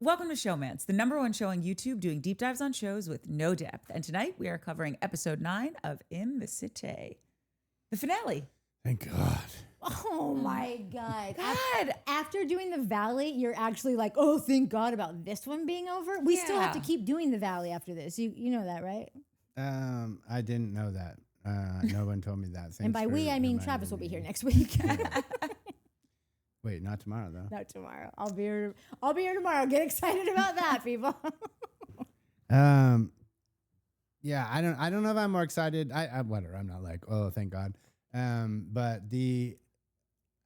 Welcome to Showmance, the #1 show on YouTube doing deep dives on shows with no depth. And tonight we are covering episode 9 of In the City, the finale. Thank God. Oh my God. God. After doing the Valley, you're actually like, oh, thank God about this one being over. We still have to keep doing the Valley after this. You know that, right? I didn't know that. No one told me that. Thanks And by we, I mean Travis will be here next week. Wait, not tomorrow though. Not tomorrow. I'll be here tomorrow. Get excited about that, people. Yeah, I don't know if I'm more excited. I whatever. I'm not like, oh, thank God. But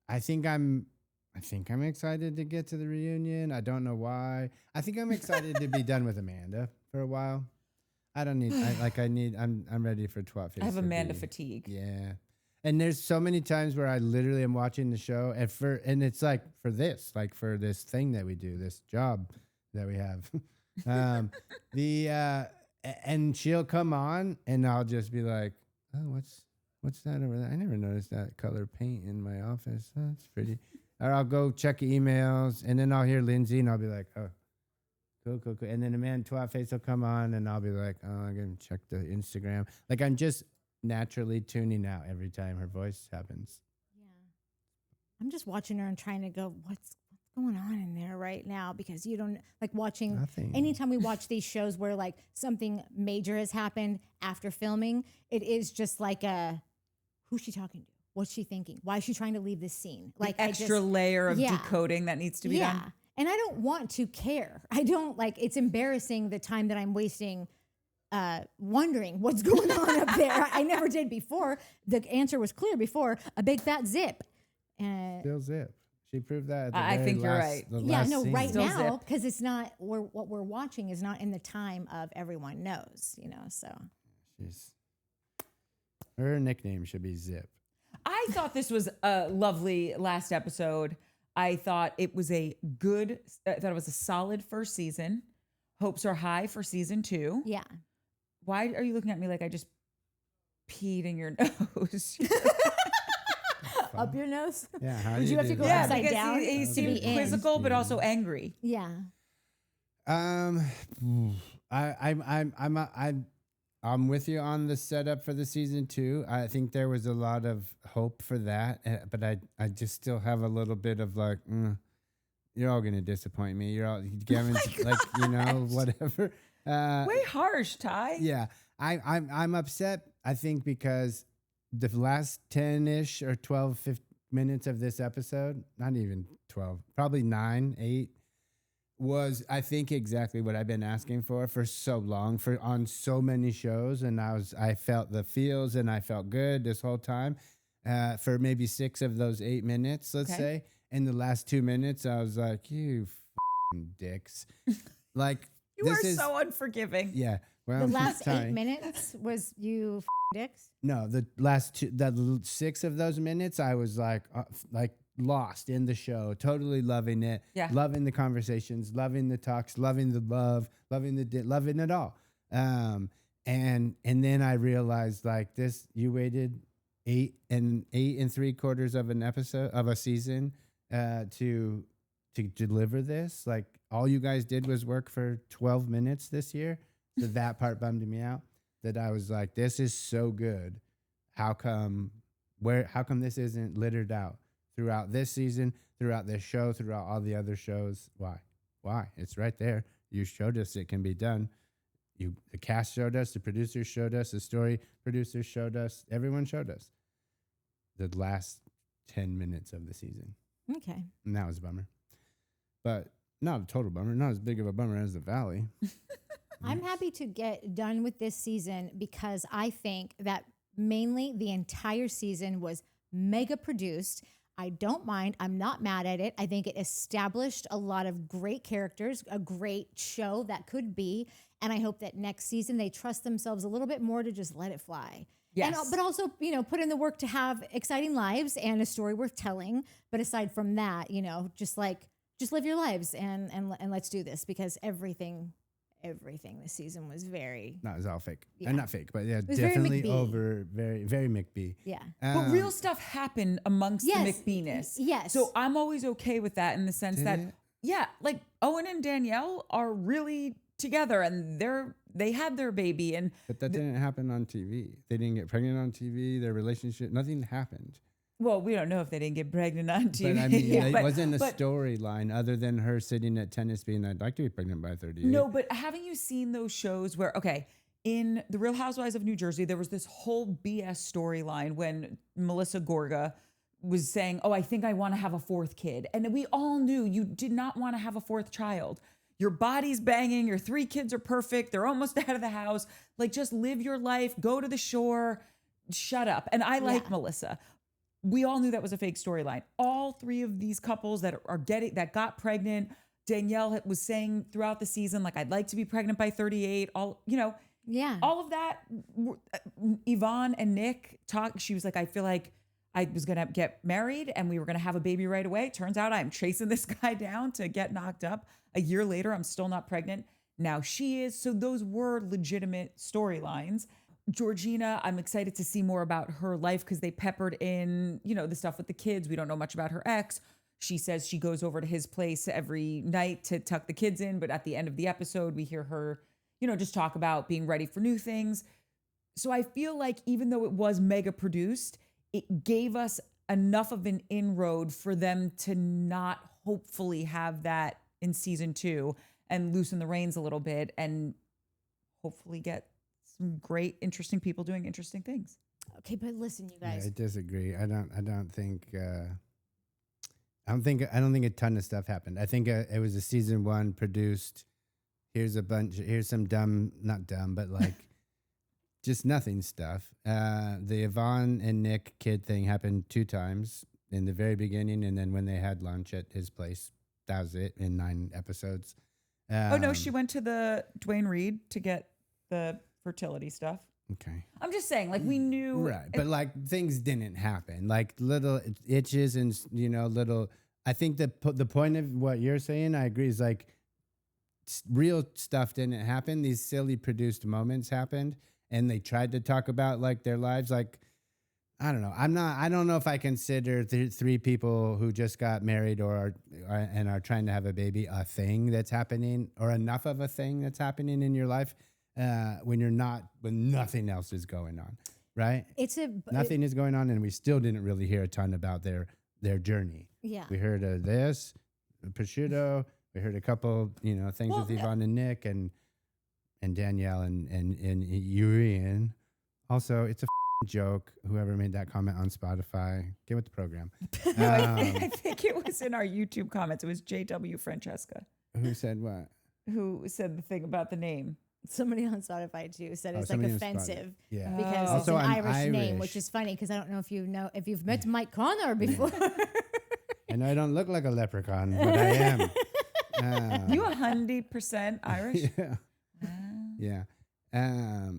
I think I'm excited to get to the reunion. I don't know why. I think I'm excited to be done with Amanda for a while. I don't need. I'm ready for 12. I have Amanda fatigue. Yeah. And there's so many times where I literally am watching the show and it's like for this thing that we do, this job that we have. And she'll come on and I'll just be like, oh, what's that over there? I never noticed that color paint in my office. Oh, that's pretty. Or I'll go check emails and then I'll hear Lindsay and I'll be like, oh, cool. And then Amanda Twatface will come on and I'll be like, oh, I'm going to check the Instagram. Like I'm just naturally tuning out every time her voice happens. Yeah. I'm just watching her and trying to go, what's going on in there right now? Because you don't like watching. Nothing. Anytime we watch these shows where like something major has happened after filming, it is just like who's she talking to? What's she thinking? Why is she trying to leave this scene? Like extra layer of decoding that needs to be done. And I don't want to care. I don't like, it's embarrassing the time that I'm wasting wondering what's going on up there. I never did before. The answer was clear before. A big fat zip. Still zip. She proved that. I think you're right. Scene. Right Still now, because it's not, what we're watching is not in the time of everyone knows, so. Her nickname should be Zip. I thought this was a lovely last episode. I thought it was I thought it was a solid first season. Hopes are high for season 2. Yeah. Why are you looking at me like I just peed in your nose? Up your nose? Yeah. How Did you have to go Yeah, upside because down? he seemed quizzical, but also angry. Yeah. I'm with you on the setup for the season 2. I think there was a lot of hope for that, but I just still have a little bit of like, you're all gonna disappoint me. You're all giving whatever. Way harsh, Ty. Yeah, I'm upset. I think because the last 10-ish or 12 minutes of this episode, not even 12, probably 9, 8, was I think exactly what I've been asking for so long on so many shows, and I felt the feels and I felt good this whole time for maybe 6 of those 8 minutes, let's say. In the last 2 minutes, I was like, you f***ing dicks, like. You are so unforgiving. Yeah. Well, the last 8 minutes was you dicks? No, the last 6 of those minutes, I was like lost in the show, totally loving it, loving the conversations, loving the talks, loving the love, loving it all. And then I realized like this, you waited 8 3/4 of an episode of a season to deliver this. Like all you guys did was work for 12 minutes this year. So that part bummed me out, that I was like, this is so good. How come this isn't littered out throughout this season, throughout this show, throughout all the other shows? Why? It's right there. You showed us it can be done. The cast showed us, the producers showed us, the story producers showed us, everyone showed us the last 10 minutes of the season. Okay. And that was a bummer. But not a total bummer, not as big of a bummer as the Valley. I'm happy to get done with this season because I think that mainly the entire season was mega produced. I don't mind. I'm not mad at it. I think it established a lot of great characters, a great show that could be. And I hope that next season they trust themselves a little bit more to just let it fly. Yes. But also, put in the work to have exciting lives and a story worth telling. But aside from that, just live your lives and let's do this, because everything this season was very... No, it was all fake. Not fake, but yeah, was definitely very over, very, very McBee. Yeah. But real stuff happened amongst the McBee-ness. Yes. So I'm always okay with that in the sense that... Yeah, like Owen and Danielle are really together, and they had their baby, and But that didn't happen on TV. They didn't get pregnant on TV. Their relationship, nothing happened. well, we don't know if they didn't get pregnant on TV. But I mean, Yeah, it wasn't a storyline other than her sitting at tennis being, I'd like to be pregnant by 38. No, but haven't you seen those shows where, okay, in The Real Housewives of New Jersey, there was this whole BS storyline when Melissa Gorga was saying, oh, I think I want to have a fourth kid. And we all knew you did not want to have a fourth child. Your body's banging, your 3 kids are perfect, they're almost out of the house. Like, just live your life, go to the shore, shut up. And I like Melissa. We all knew that was a fake storyline. All 3 of these couples that got pregnant, Danielle was saying throughout the season, like, I'd like to be pregnant by 38. All of that. Yvonne and Nick talked. She was like, I feel like I was going to get married and we were going to have a baby right away. Turns out I'm chasing this guy down to get knocked up. A year later, I'm still not pregnant. Now she is. So those were legitimate storylines. Georgina, I'm excited to see more about her life because they peppered in, the stuff with the kids. We don't know much about her ex. She says she goes over to his place every night to tuck the kids in. But at the end of the episode, we hear her, just talk about being ready for new things. So I feel like even though it was mega produced, it gave us enough of an inroad for them to not hopefully have that in season 2 and loosen the reins a little bit and hopefully get some great, interesting people doing interesting things. Okay, but listen, you guys. Yeah, I disagree. I don't think a ton of stuff happened. I think it was a season 1 produced. Here's some not dumb, but like just nothing stuff. The Yvonne and Nick kid thing happened 2 times in the very beginning, and then when they had lunch at his place, that was it in 9 episodes. Oh no, she went to the Dwayne Reed to get the fertility stuff. Okay. I'm just saying, like, we knew. Right. But like things didn't happen. Like little itches and, little, I think the point of what you're saying, I agree, is like real stuff didn't happen. These silly produced moments happened and they tried to talk about like their lives. Like, I don't know. I don't know if I consider 3 people who just got married or are trying to have a baby a thing that's happening, or enough of a thing that's happening in your life when nothing else is going on, right? Nothing is going on, and we still didn't really hear a ton about their journey. Yeah. We heard of this, prosciutto. We heard a couple, things with Yvonne and Nick and Danielle and Urian. Also, it's a joke. Whoever made that comment on Spotify, get with the program. I think it was in our YouTube comments. It was JW Francesca. Who said what? Who said the thing about the name? Somebody on Spotify too said it's like offensive because it's also, an I'm Irish name, which is funny because I don't know if you've met Mike Connor before. And I don't look like a leprechaun, but I am. You 100% Irish? Yeah. Yeah.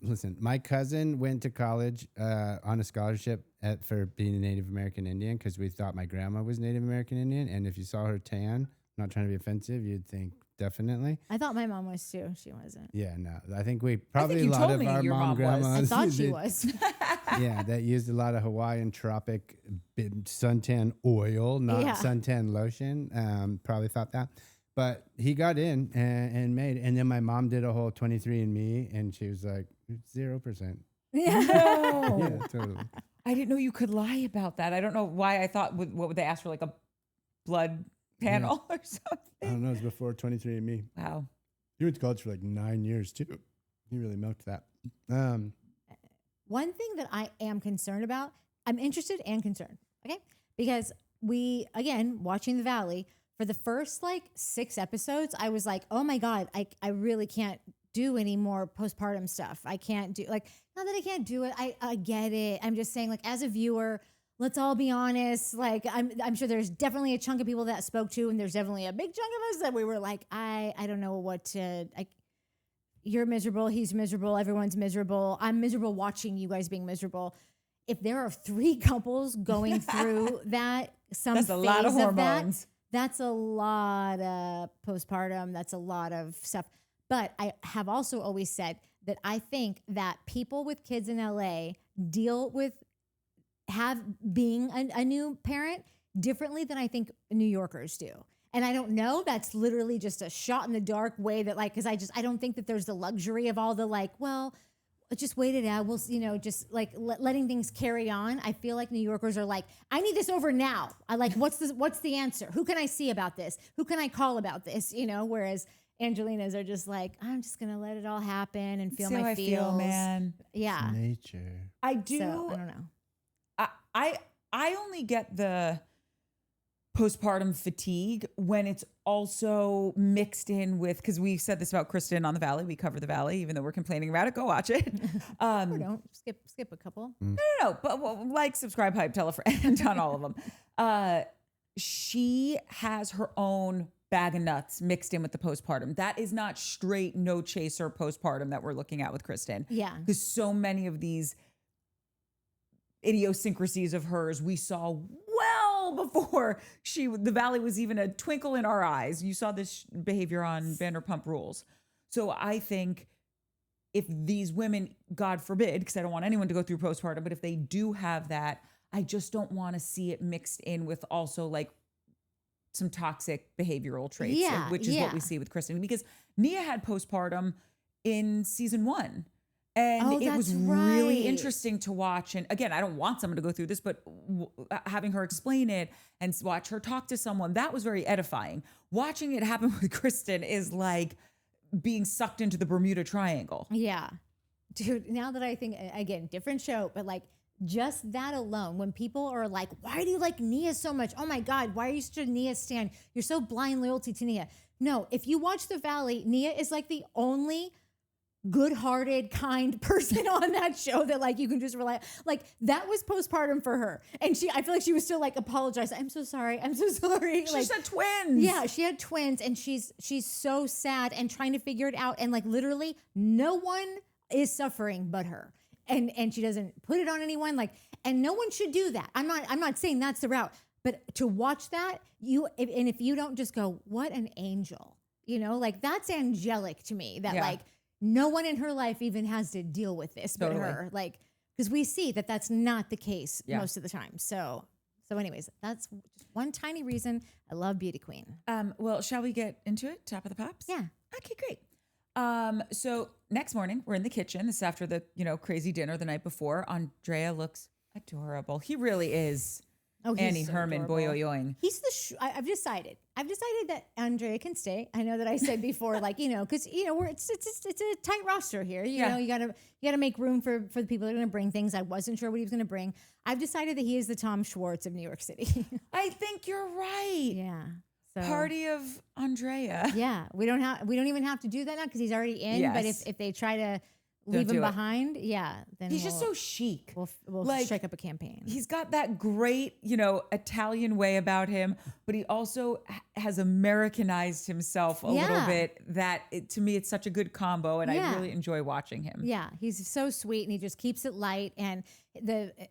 Listen, my cousin went to college on a scholarship for being a Native American Indian because we thought my grandma was Native American Indian. And if you saw her tan, not trying to be offensive, you'd think definitely. I thought my mom was too. She wasn't. Yeah, no. I think a lot of our mom grandmas. I thought she was. Yeah, that used a lot of Hawaiian tropic suntan oil, not suntan lotion. Probably thought that. But he got in and then my mom did a whole 23andMe, and she was like, 0%. Yeah. No. Yeah, totally. I didn't know you could lie about that. I don't know why I thought, what would they ask for, like a blood panel or something? I don't know. It was before 23andMe. Wow. He went to college for like 9 years too. He really milked that. One thing that I am concerned about, I'm interested and concerned, okay? Because watching The Valley, for the first 6 episodes, I was like, oh my God, I really can't do any more postpartum stuff. I can't do, not that I can't do it, I get it. I'm just saying, as a viewer, let's all be honest. I'm sure there's definitely a chunk of people that spoke to, and there's definitely a big chunk of us that we were like, I don't know what to, you're miserable, he's miserable, everyone's miserable. I'm miserable watching you guys being miserable. If there are 3 couples going through that, that's a lot of hormones. That's a lot of postpartum. That's a lot of stuff. But I have also always said that I think that people with kids in LA deal with being a new parent differently than I think New Yorkers do. And I don't know, that's literally just a shot in the dark way that like, cause I don't think that there's the luxury of all the like, well, just wait it out. We'll, just like letting things carry on. I feel like New Yorkers are like, I need this over now. I like, what's the answer? Who can I see about this? Who can I call about this? Whereas Angelinas are just like, I'm just going to let it all happen and feel my feels. Man. Yeah. It's nature. I do. So, I don't know. I only get the postpartum fatigue when it's also mixed in with, because we said this about Kristen on The Valley. We cover The Valley, even though we're complaining about it. Go watch it. Or don't skip a couple. No. But like, subscribe, hype, tell a friend on all of them. She has her own bag of nuts mixed in with the postpartum. That is not straight no chaser postpartum that we're looking at with Kristen. Yeah. Because so many of these idiosyncrasies of hers we saw well before The Valley was even a twinkle in our eyes. You saw this behavior on Vanderpump Rules. So I think if these women, God forbid, because I don't want anyone to go through postpartum, but if they do have that, I just don't want to see it mixed in with also like some toxic behavioral traits, which is what we see with Kristen. Because Nia had postpartum in season 1. And it was really interesting to watch. And again, I don't want someone to go through this, but having her explain it and watch her talk to someone, that was very edifying. Watching it happen with Kristen is like being sucked into the Bermuda Triangle. Yeah. Dude, now that I think, again, different show, but like just that alone, when people are like, why do you like Nia so much? Oh my God, why are you such a Nia stan? You're so blind loyalty to Nia. No, if you watch The Valley, Nia is like the only good-hearted, kind person on that show that like you can just rely. Like that was postpartum for her, and I feel like she was still like apologizing. I'm so sorry. She like, had twins. Yeah, she had twins, and she's so sad and trying to figure it out. And like literally, no one is suffering but her, and she doesn't put it on anyone. Like, and no one should do that. I'm not saying that's the route, but to watch that, if you don't just go, what an angel, like that's angelic to me. That like. No one in her life even has to deal with this but her. Like, because we see that that's not the case most of the time. So anyways, that's just one tiny reason I love Beauty Queen. Well, shall we get into it? Top of the Pops? Yeah. Okay, great. So next morning, we're in the kitchen. This is after the, crazy dinner the night before. Andrea looks adorable. He really is. Oh, Annie Herman, boyoyoing. He's I've decided that Andrea can stay. I know that I said before, like, because it's a tight roster here. You know, you gotta make room for the people that are gonna bring things. I wasn't sure what he was gonna bring. I've decided that he is the Tom Schwartz of New York City. I think you're right. Yeah. So, Party of Andrea. Yeah, we don't even have to do that now because he's already in. Yes. But if they try to leave him behind, then he's just so chic. We'll like, strike up a campaign. He's got that great, Italian way about him, but he also has Americanized himself a little bit. To me, it's such a good combo, and I really enjoy watching him. Yeah, he's so sweet, and he just keeps it light. And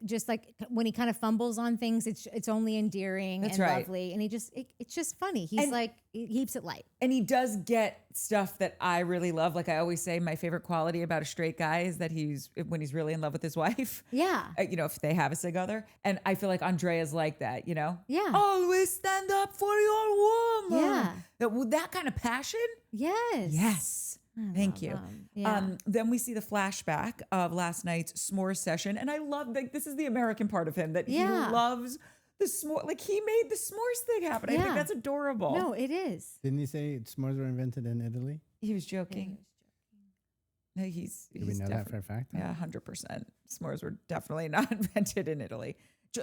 just like when he kind of fumbles on things, it's only endearing and lovely, and it's just funny. He's he keeps it light, and he does get stuff that I really love. Like I always say, my favorite quality about a straight guy is that when he's really in love with his wife. Yeah, if they have a together, and I feel like Andrea's like that. Yeah, always stand up for your woman. Yeah, that kind of passion. Yes. Thank you. Then we see the flashback of last night's s'mores session. And I love this is the American part of him that he loves the s'more. Like he made the s'mores thing happen. I think that's adorable. No, it is. Didn't he say s'mores were invented in Italy? He was joking. No, Do we know that for a fact? Yeah, 100%. S'mores were definitely not invented in Italy.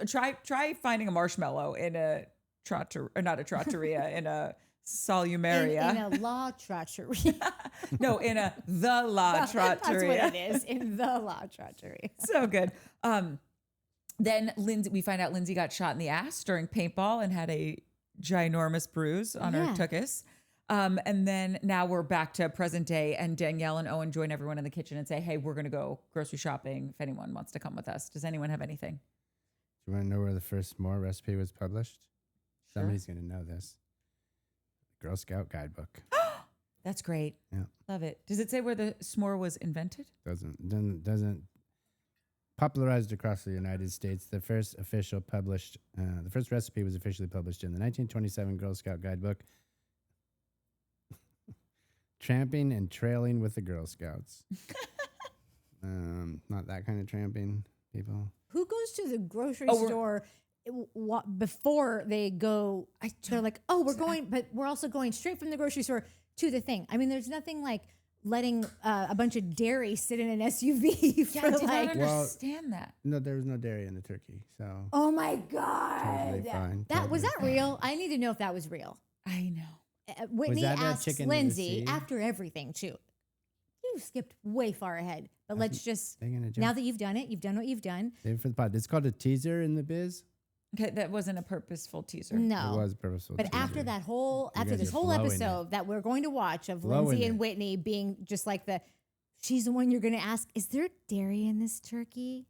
Try finding a marshmallow in a not a trattoria, in a Salumeria. In a La Trattoria. No, in the La Trattoria. That's what it is, in the La Trattoria. So good. Then we find out Lindsay got shot in the ass during paintball and had a ginormous bruise on her tuchus. And then now we're back to present day, and Danielle and Owen join everyone in the kitchen and say, hey, we're going to go grocery shopping if anyone wants to come with us. Does anyone have anything? Do you want to know where the first s'more recipe was published? Sure. Somebody's going to know this. Girl Scout guidebook. That's great. Yeah. Love it. Does it say where the s'more was invented? Doesn't popularized across the United States. The first recipe was officially published in the 1927 Girl Scout Guidebook, Tramping and Trailing with the Girl Scouts. Not that kind of tramping, people. Who goes to the grocery store before they go? They're like, oh, we're going, but we're also going straight from the grocery store to the thing. I mean, there's nothing like letting a bunch of dairy sit in an SUV for I did like. not understand that. No, there was no dairy in the turkey, so. Oh my God! Totally fine. Was that real? I need to know if that was real. I know. Whitney that a asks chicken in the Lindsay sea? after everything too. You skipped way far ahead, but let's just They're gonna now that you've done it, you've done what you've done. Save it for the pod. It's called a teaser in the biz. Okay, that wasn't a purposeful teaser. No, It was purposeful. but teaser. after this guys whole are flowing episode that we're going to watch of Flowing Lindsay and it. Whitney being just like she's the one you're going to ask, is there dairy in this turkey?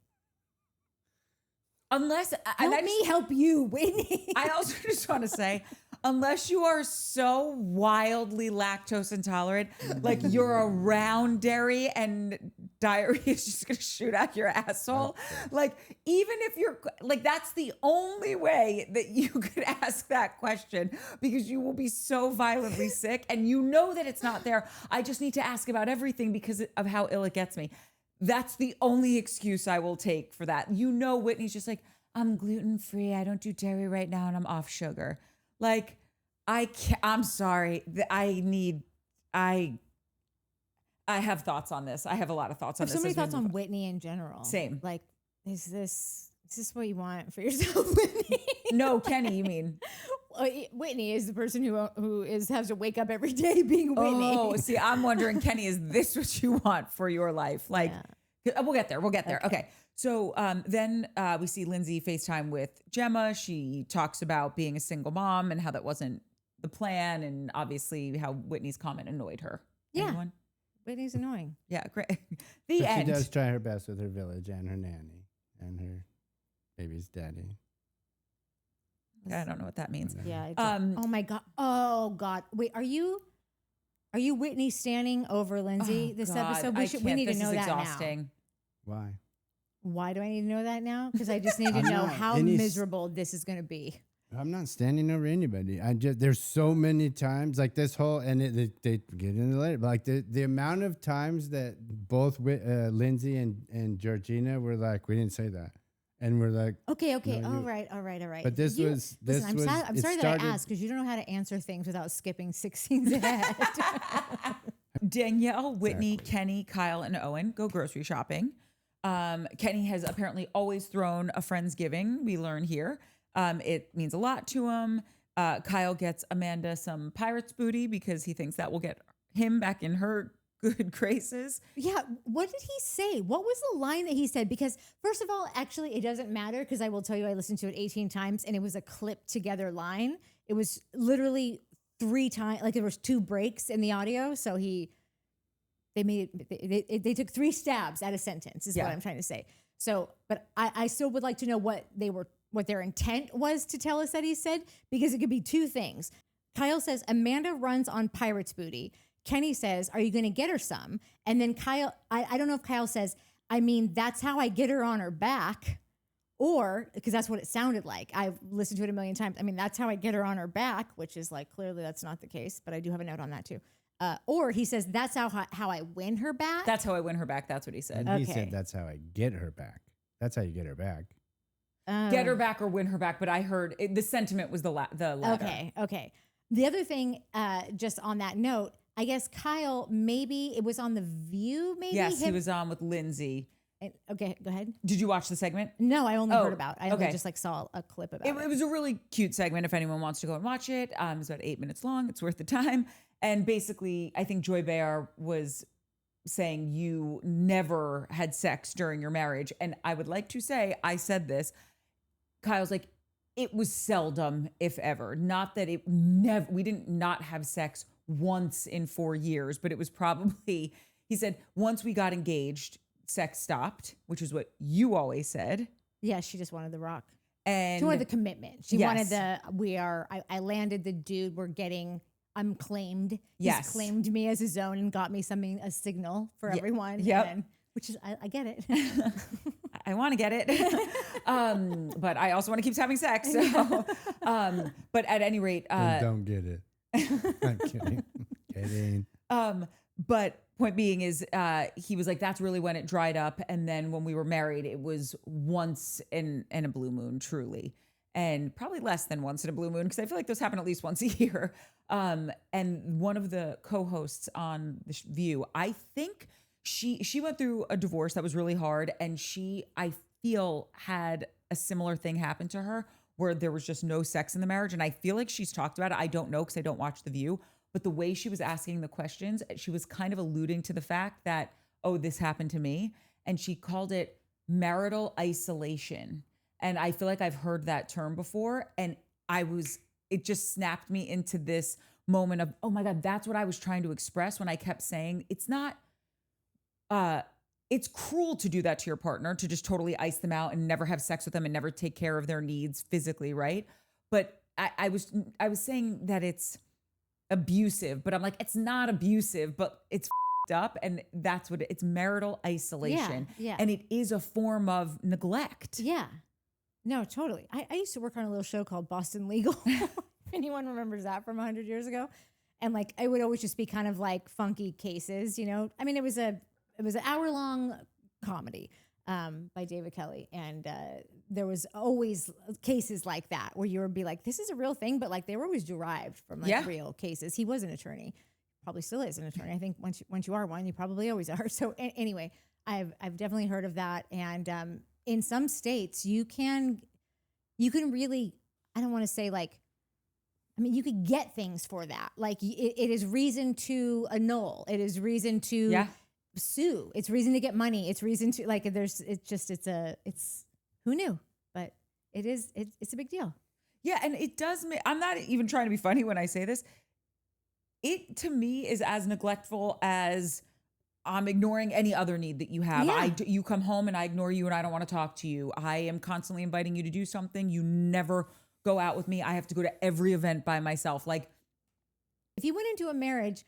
Unless Help me help you, Whitney. I also just want to say, unless you are so wildly lactose intolerant, like you're around dairy and diarrhea is just going to shoot out your asshole. Like, even if you're like, that's the only way that you could ask that question, because you will be so violently sick and you know that it's not there. I just need to ask about everything because of how ill it gets me. That's the only excuse I will take for that. You know, Whitney's just like, I'm gluten-free. I don't do dairy right now and I'm off sugar. Like, I'm sorry. I have thoughts on this. I have a lot of thoughts on There's this. so many as we thoughts move on Whitney in general. Same. Like, is this what you want for yourself, Whitney? No, Kenny, you mean? Whitney is the person who has to wake up every day being Whitney. Oh, see, I'm wondering, Kenny, is this what you want for your life? Like, we'll get there. We'll get there. Okay. So then we see Lindsay FaceTime with Gemma. She talks about being a single mom and how that wasn't the plan, and obviously how Whitney's comment annoyed her. Yeah. Anyone? Whitney's annoying. Yeah, great. But End. she does try her best with her village and her nanny and her baby's daddy. I don't know what that means. Yeah. Oh my God. Oh God. Wait, are you Whitney standing over Lindsay this episode? We need to know that exhausting. Why? Why do I need to know that now? Because I just need to know how miserable this is going to be. I'm not standing over anybody. There's so many times like this whole, and they get into it later, but like the amount of times that both Lindsay and Georgina were like, we didn't say that. And we're like, okay. No, All right. But I'm sorry that I asked because you don't know how to answer things without skipping 6 scenes ahead. Danielle, Whitney, Kenny, Kyle, and Owen go grocery shopping. Kenny has apparently always thrown a Friendsgiving. We learn here. It means a lot to him. Kyle gets Amanda some pirate's booty because he thinks that will get him back in her good graces. Yeah. What did he say? What was the line that he said? Because first of all, actually, it doesn't matter because I will tell you, I listened to it 18 times and it was a clipped together line. It was literally 3 times, like there was 2 breaks in the audio. So they took 3 stabs at a sentence is what I'm trying to say. So, but I still would like to know what their intent was to tell us that he said, because it could be 2 things. Kyle says, Amanda runs on pirate's booty. Kenny says, are you going to get her some? And then Kyle, I don't know if Kyle says, I mean, that's how I get her on her back, or because that's what it sounded like. I've listened to it a million times. I mean, that's how I get her on her back, which is like, clearly that's not the case, but I do have a note on that too. Or he says, that's how I win her back. That's how I win her back. That's what he said. And he said, that's how I get her back. That's how you get her back. Get her back or win her back. But I heard the sentiment was the latter. Okay. The other thing, just on that note, I guess Kyle, maybe it was on The View, maybe? Yes, he was on with Lindsay. Okay, go ahead. Did you watch the segment? No, I only heard about it. I only just like saw a clip about it. It was a really cute segment if anyone wants to go and watch it. It's about 8 minutes long. It's worth the time. And basically, I think Joy Behar was saying you never had sex during your marriage. And I would like to say, I said this, Kyle's like, it was seldom, if ever. Not that we didn't not have sex once in 4 years, but it was probably, he said, once we got engaged, sex stopped, which is what you always said. Yeah, she just wanted the rock. And she wanted the commitment. She wanted I landed the dude, I'm claimed. Yes. He's claimed me as his own and got me a signal for everyone. Yep. Which is, I get it. I want to get it. But I also want to keep having sex. So, but at any rate, don't get it. I'm kidding. Kidding. But point being is, he was like, that's really when it dried up. And then when we were married, it was once in a blue moon, truly. And probably less than once in a blue moon, because I feel like those happen at least once a year. And one of the co-hosts on The View, I think she went through a divorce that was really hard. And I feel, had a similar thing happen to her where there was just no sex in the marriage. And I feel like she's talked about it. I don't know because I don't watch The View. But the way she was asking the questions, she was kind of alluding to the fact that, oh, this happened to me. And she called it marital isolation. And I feel like I've heard that term before. And it just snapped me into this moment of, oh my God, that's what I was trying to express when I kept saying it's not, it's cruel to do that to your partner, to just totally ice them out and never have sex with them and never take care of their needs physically, right? But I was saying that it's abusive, but I'm like, it's not abusive, but it's up. And that's what it's marital isolation. Yeah. And it is a form of neglect. Yeah. No, totally. I used to work on a little show called Boston Legal. If anyone remembers that from 100 years ago. And like, it would always just be kind of like funky cases, you know? I mean, it was an hour-long comedy by David Kelly. And there was always cases like that where you would be like, this is a real thing, but like they were always derived from like real cases. He was an attorney, probably still is an attorney. I think once you are one, you probably always are. So anyway, I've definitely heard of that. And in some states, you can really, I don't want to say like, I mean, you could get things for that. Like it is reason to annul. It is reason to sue. It's reason to get money. It's reason to like, it's who knew, but it's a big deal. Yeah. And it does I'm not even trying to be funny when I say this. It to me is as neglectful as I'm ignoring any other need that you have. Yeah. You come home and I ignore you and I don't want to talk to you. I am constantly inviting you to do something. You never go out with me. I have to go to every event by myself. Like, if you went into a marriage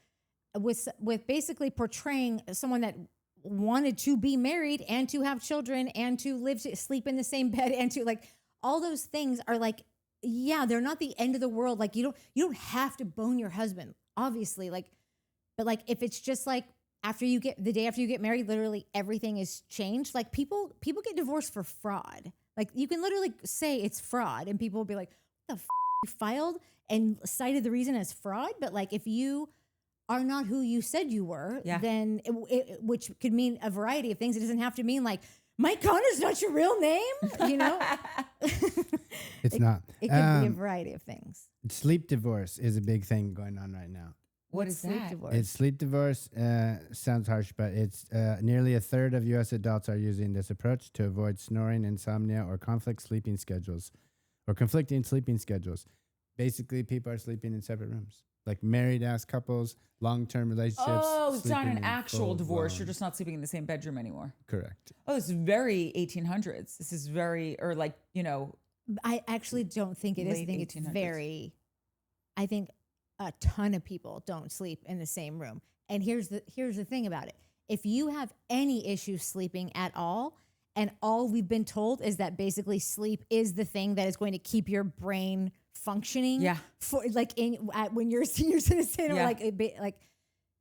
with basically portraying someone that wanted to be married and to have children and to sleep in the same bed and to like all those things are like, yeah, they're not the end of the world. Like you don't have to bone your husband, obviously. Like, but like if it's just like the day after you get married, literally everything is changed. Like people get divorced for fraud. Like you can literally say it's fraud and people will be like, what the you filed and cited the reason as fraud. But like if you are not who you said you were, then which could mean a variety of things. It doesn't have to mean like Mike Connor's not your real name, you know? It's not. It could be a variety of things. Sleep divorce is a big thing going on right now. What is sleep that? divorce? It's sleep divorce. Sounds harsh, but it's nearly a third of U.S. adults are using this approach to avoid snoring, insomnia, or conflicting sleeping schedules. Basically, people are sleeping in separate rooms, like married-ass couples, long-term relationships. Oh, it's not an sleeping actual divorce. full-blown. You're just not sleeping in the same bedroom anymore. Correct. Oh, this is very 1800s. This is very, or like, you know. I actually don't think it is. I Late think it's 1800s. I think a ton of people don't sleep in the same room. And here's the thing about it. If you have any issues sleeping at all, and all we've been told is that basically sleep is the thing that is going to keep your brain functioning. Yeah. For like when you're a senior citizen or like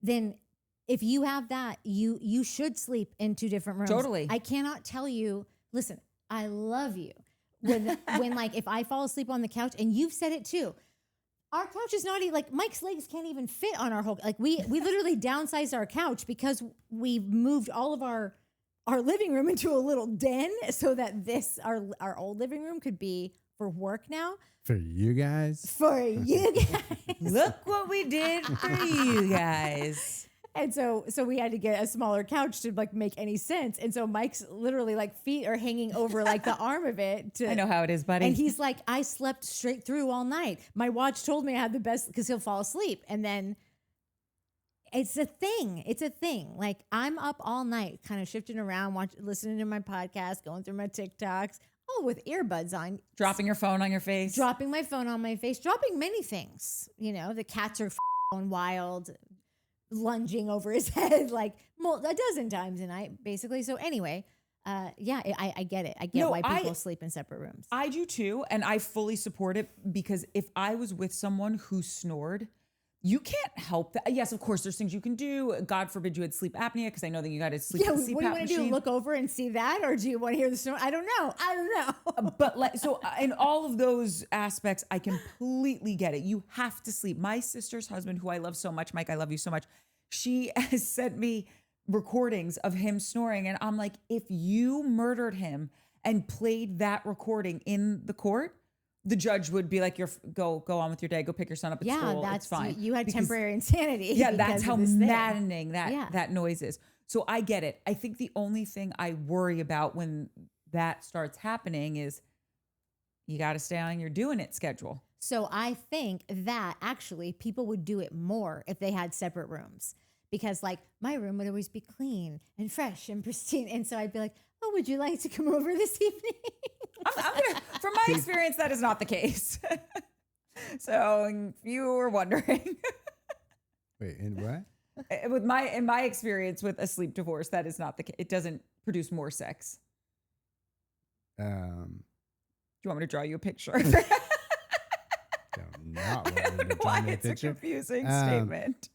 then if you have that, you should sleep in two different rooms. Totally. I cannot tell you, listen, I love you. When like if I fall asleep on the couch, and you've said it too, our couch is not even like Mike's legs can't even fit on our whole, like we literally downsized our couch because we moved all of our living room into a little den so that our old living room could be for work now. For you guys. For you guys. Look what we did for you guys. And so we had to get a smaller couch to like make any sense. And so Mike's literally like feet are hanging over like the arm of it. I know how it is, buddy. And he's like, I slept straight through all night. My watch told me I had the best because he'll fall asleep. And then it's a thing. It's a thing. Like I'm up all night, kind of shifting around, listening to my podcast, going through my TikToks, all with earbuds on. Dropping your phone on your face. Dropping my phone on my face. Dropping many things. You know, the cats are going wild, lunging over his head like a dozen times a night, basically. So anyway, I get it. I get why people sleep in separate rooms. I do too. And I fully support it because if I was with someone who snored, you can't help that. Yes, of course, there's things you can do. God forbid you had sleep apnea, because I know that you got to sleep. Yeah, with what do you CPAP want to do? Look over and see that, or do you want to hear the snore? I don't know. But like, so in all of those aspects, I completely get it. You have to sleep. My sister's husband, who I love so much, Mike, I love you so much. She has sent me recordings of him snoring, and I'm like, if you murdered him and played that recording in the court, the judge would be like, go on with your day, go pick your son up at school. That's fine. You had temporary insanity. Yeah, that's how maddening that noise is. So I get it. I think the only thing I worry about when that starts happening is you got to stay on your doing it schedule. So I think that actually people would do it more if they had separate rooms, because like my room would always be clean and fresh and pristine. And so I'd be like, oh, would you like to come over this evening? From my experience, that is not the case. So if you were wondering. Wait, in what? In my experience with a sleep divorce, that is not the case. It doesn't produce more sex. Do you want me to draw you a picture? Not why it's a confusing statement.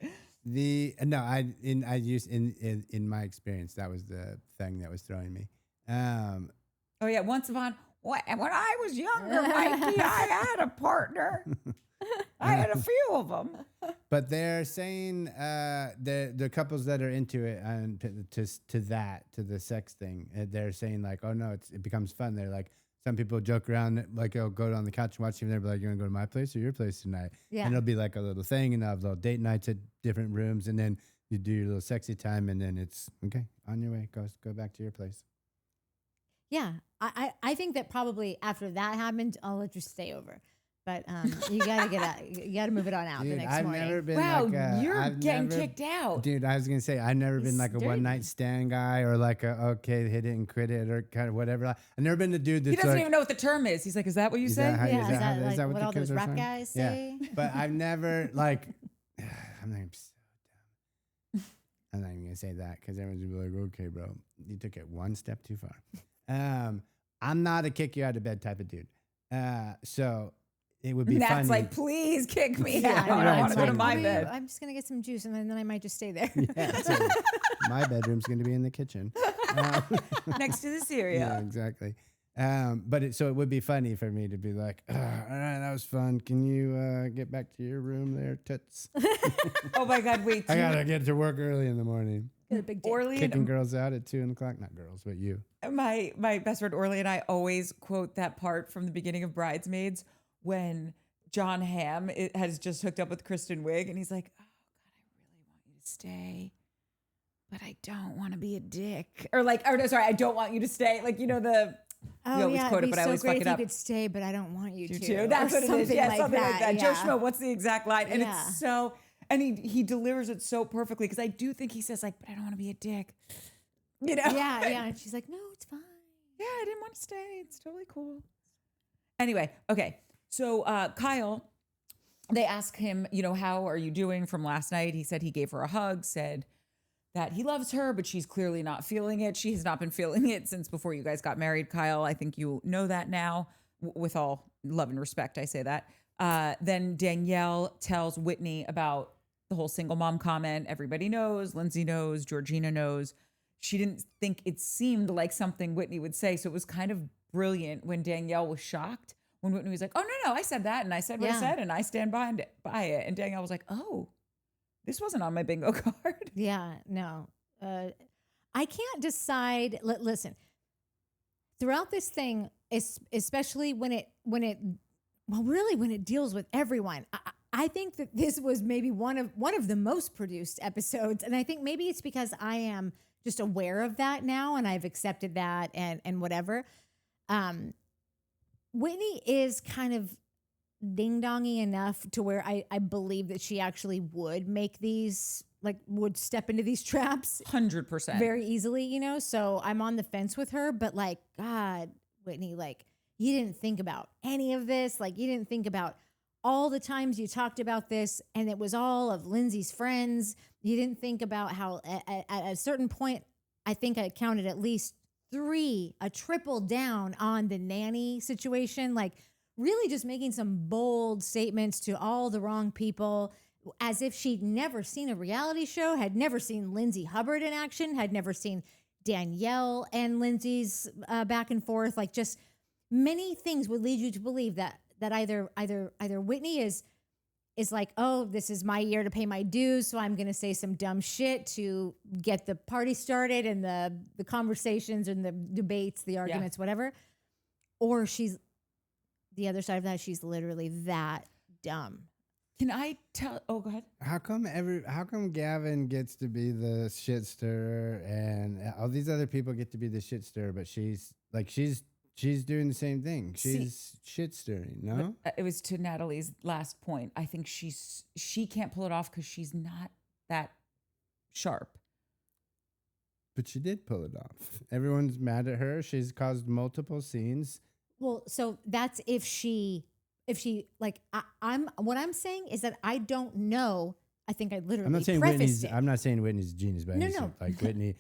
In my experience, that was the thing that was throwing me. Oh yeah, when I was younger, Mikey, I had a partner. I had a few of them. But they're saying the couples that are into it and to the sex thing, they're saying like, oh no, it becomes fun. They're like, some people joke around like, oh, go on the couch and watch TV. They'll be like, you want to go to my place or your place tonight? Yeah. And it'll be like a little thing, and they'll have little date nights at different rooms, and then you do your little sexy time, and then it's okay, on your way, go back to your place. Yeah, I think that probably after that happened, I'll let you stay over. But you gotta get out. You gotta move it on out the next morning. Never been you're getting kicked out. Dude, I was going to say, I've never been like a one-night stand guy or like okay, hit it and quit it or kind of whatever. I've never been the dude that's he doesn't even know what the term is. He's like, is that what you say? Is that what all those rap guys say? Yeah. But I've never like, I'm not even going to say that because everyone's going to be like, okay, bro, you took it one step too far. I'm not a kick you out of bed type of dude. So it would be That's funny. like, please kick me out. Right, I don't want to go to my like, bed. I'm just going to get some juice and then I might just stay there. Yeah, so my bedroom's going to be in the kitchen. Next to the cereal. Yeah, exactly. But it would be funny for me to be like, all right, that was fun. Can you get back to your room there, toots? Oh my God, wait. I got to get to work early in the morning. Got a big day. Kicking girls out at 2:00. Not girls, but you. My best friend Orly and I always quote that part from the beginning of Bridesmaids when John Hamm has just hooked up with Kristen Wiig, and he's like, oh God, I really want you to stay, but I don't want to be a dick. Or like, I don't want you to stay. Like, you know, we always quote it, but I always fuck it up. You could stay, but I don't want you to. Too. That's what it is. Yeah, something like that. Yeah. Joe Schmo, what's the exact line? And it's so, and he delivers it so perfectly, because I do think he says like, but I don't want to be a dick. You know? Yeah. And she's like, no, it's fine. Yeah, I didn't want to stay. It's totally cool. Anyway, okay. So Kyle, they ask him, how are you doing from last night? He said he gave her a hug, said that he loves her, but she's clearly not feeling it. She has not been feeling it since before you guys got married, Kyle. I think you know that now. With all love and respect, I say that. Then Danielle tells Whitney about the whole single mom comment. Everybody knows. Lindsay knows. Georgina knows. She didn't think it seemed like something Whitney would say. So it was kind of brilliant when Danielle was shocked. When Whitney was like, oh, no, I said that. And I said what I said. And I stand by it. And Danielle was like, oh, this wasn't on my bingo card. Yeah, no. I can't decide. Listen, throughout this thing, especially when it deals with everyone, I think that this was maybe one of the most produced episodes. And I think maybe it's because I am just aware of that now and I've accepted that and whatever. Whitney is kind of ding-dongy enough to where I believe that she actually would make these, would step into these traps 100% very easily, so I'm on the fence with her. But God, Whitney, you didn't think about any of this. You didn't think about all the times you talked about this and it was all of Lindsay's friends. You didn't think about how at a certain point, I think I counted at least 3, a triple down on the nanny situation, like really just making some bold statements to all the wrong people, as if she'd never seen a reality show, had never seen Lindsay Hubbard in action, had never seen Danielle and Lindsay's back and forth. Like, just many things would lead you to believe that either Whitney is like, oh, this is my year to pay my dues, so I'm going to say some dumb shit to get the party started and the conversations and the debates, the arguments, whatever. Or she's the other side of that. She's literally that dumb. Can I tell? Oh, go ahead. How come Gavin gets to be the shit stirrer and all these other people get to be the shit stirrer, but she's doing the same thing. She's shit stirring, no? It was to Natalie's last point. I think she can't pull it off because she's not that sharp. But she did pull it off. Everyone's mad at her. She's caused multiple scenes. Well, so that's if she like, what I'm saying is that I don't know. I think I literally I'm not saying Whitney's a genius, but No. like Whitney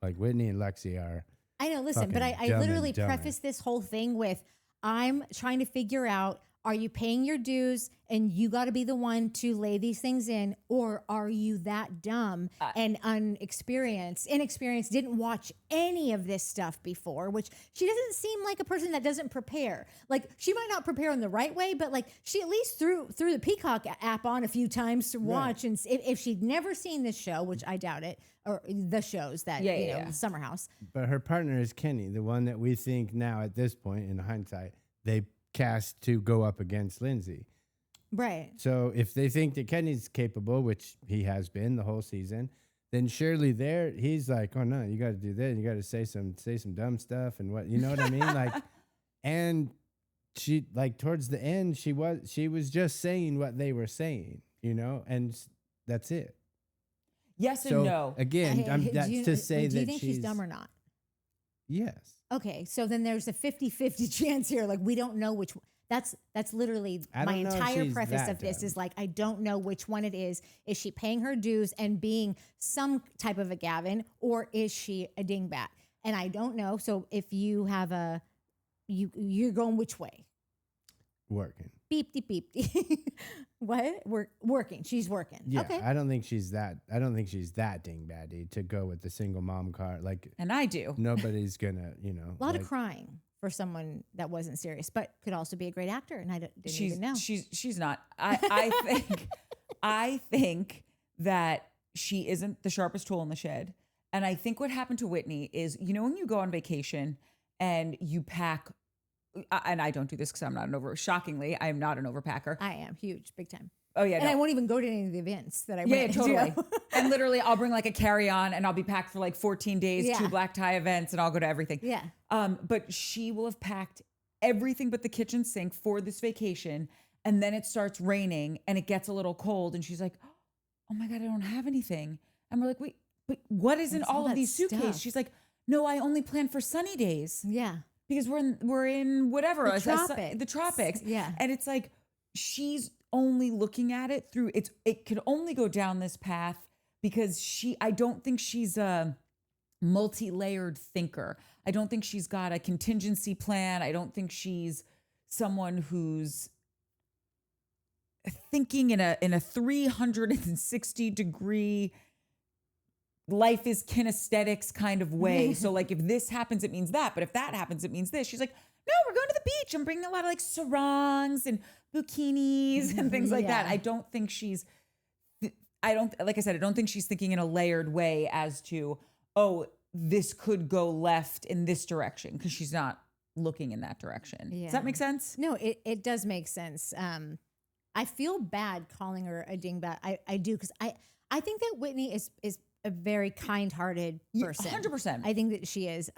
and Lexi are. I know, listen, but I literally prefaced this whole thing with, I'm trying to figure out, are you paying your dues and you got to be the one to lay these things in, or are you that dumb and inexperienced, didn't watch any of this stuff before, which she doesn't seem like a person that doesn't prepare. Like, she might not prepare in the right way, but like, she at least threw the Peacock app on a few times to watch. Right. And if she'd never seen this show, which I doubt it, or the shows that, the Summer House. But her partner is Kenny, the one that we think now at this point in hindsight, they cast to go up against Lindsay. Right. So if they think that Kenny's capable, which he has been the whole season, then surely he's like, oh no, you got to do this. You got to say some dumb stuff and what, you know what I mean? Like, and she, like, towards the end, she was just saying what they were saying, you know, and that's it. Yes and no. Again, that's to say that do you think she's dumb or not? Yes. Okay, so then there's a 50-50 chance here. Like, we don't know which. That's literally my entire preface of this is like, I don't know which one it is. Is she paying her dues and being some type of a Gavin, or is she a dingbat? And I don't know. So if you have you're going which way? Working. Beep, beep, beep. What? Working. She's working. Yeah, okay. I don't think she's that dingbatty to go with the single mom card. Like, and I do. Nobody's gonna, you know. A lot of crying for someone that wasn't serious, but could also be a great actor. And I didn't even know. She's not. I think that she isn't the sharpest tool in the shed. And I think what happened to Whitney is, you know, when you go on vacation and you pack. And I don't do this because I'm not shockingly, I am not an overpacker. I am huge, big time. Oh yeah. And I won't even go to any of the events that I went. Yeah, totally. And literally I'll bring like a carry-on and I'll be packed for like 14 days, 2 black tie events, and I'll go to everything. Yeah. But she will have packed everything but the kitchen sink for this vacation. And then it starts raining and it gets a little cold. And she's like, oh my God, I don't have anything. And we're like, wait, but what is in all of these suitcases? She's like, no, I only plan for sunny days. Yeah. Because we're in whatever the tropics. Yeah. And it's like, she's only looking at it through it could only go down this path because I don't think she's a multi-layered thinker. I don't think she's got a contingency plan. I don't think she's someone who's thinking in a 360-degree life is kinesthetics kind of way. So like, if this happens, it means that. But if that happens, it means this. She's like, no, we're going to the beach. I'm bringing a lot of like sarongs and bikinis and things like that. I don't think like I said, I don't think she's thinking in a layered way as to, oh, this could go left in this direction, because she's not looking in that direction. Yeah. Does that make sense? No, it does make sense. I feel bad calling her a dingbat. I do, because I think that Whitney is a very kind-hearted person. 100%. I think that she is.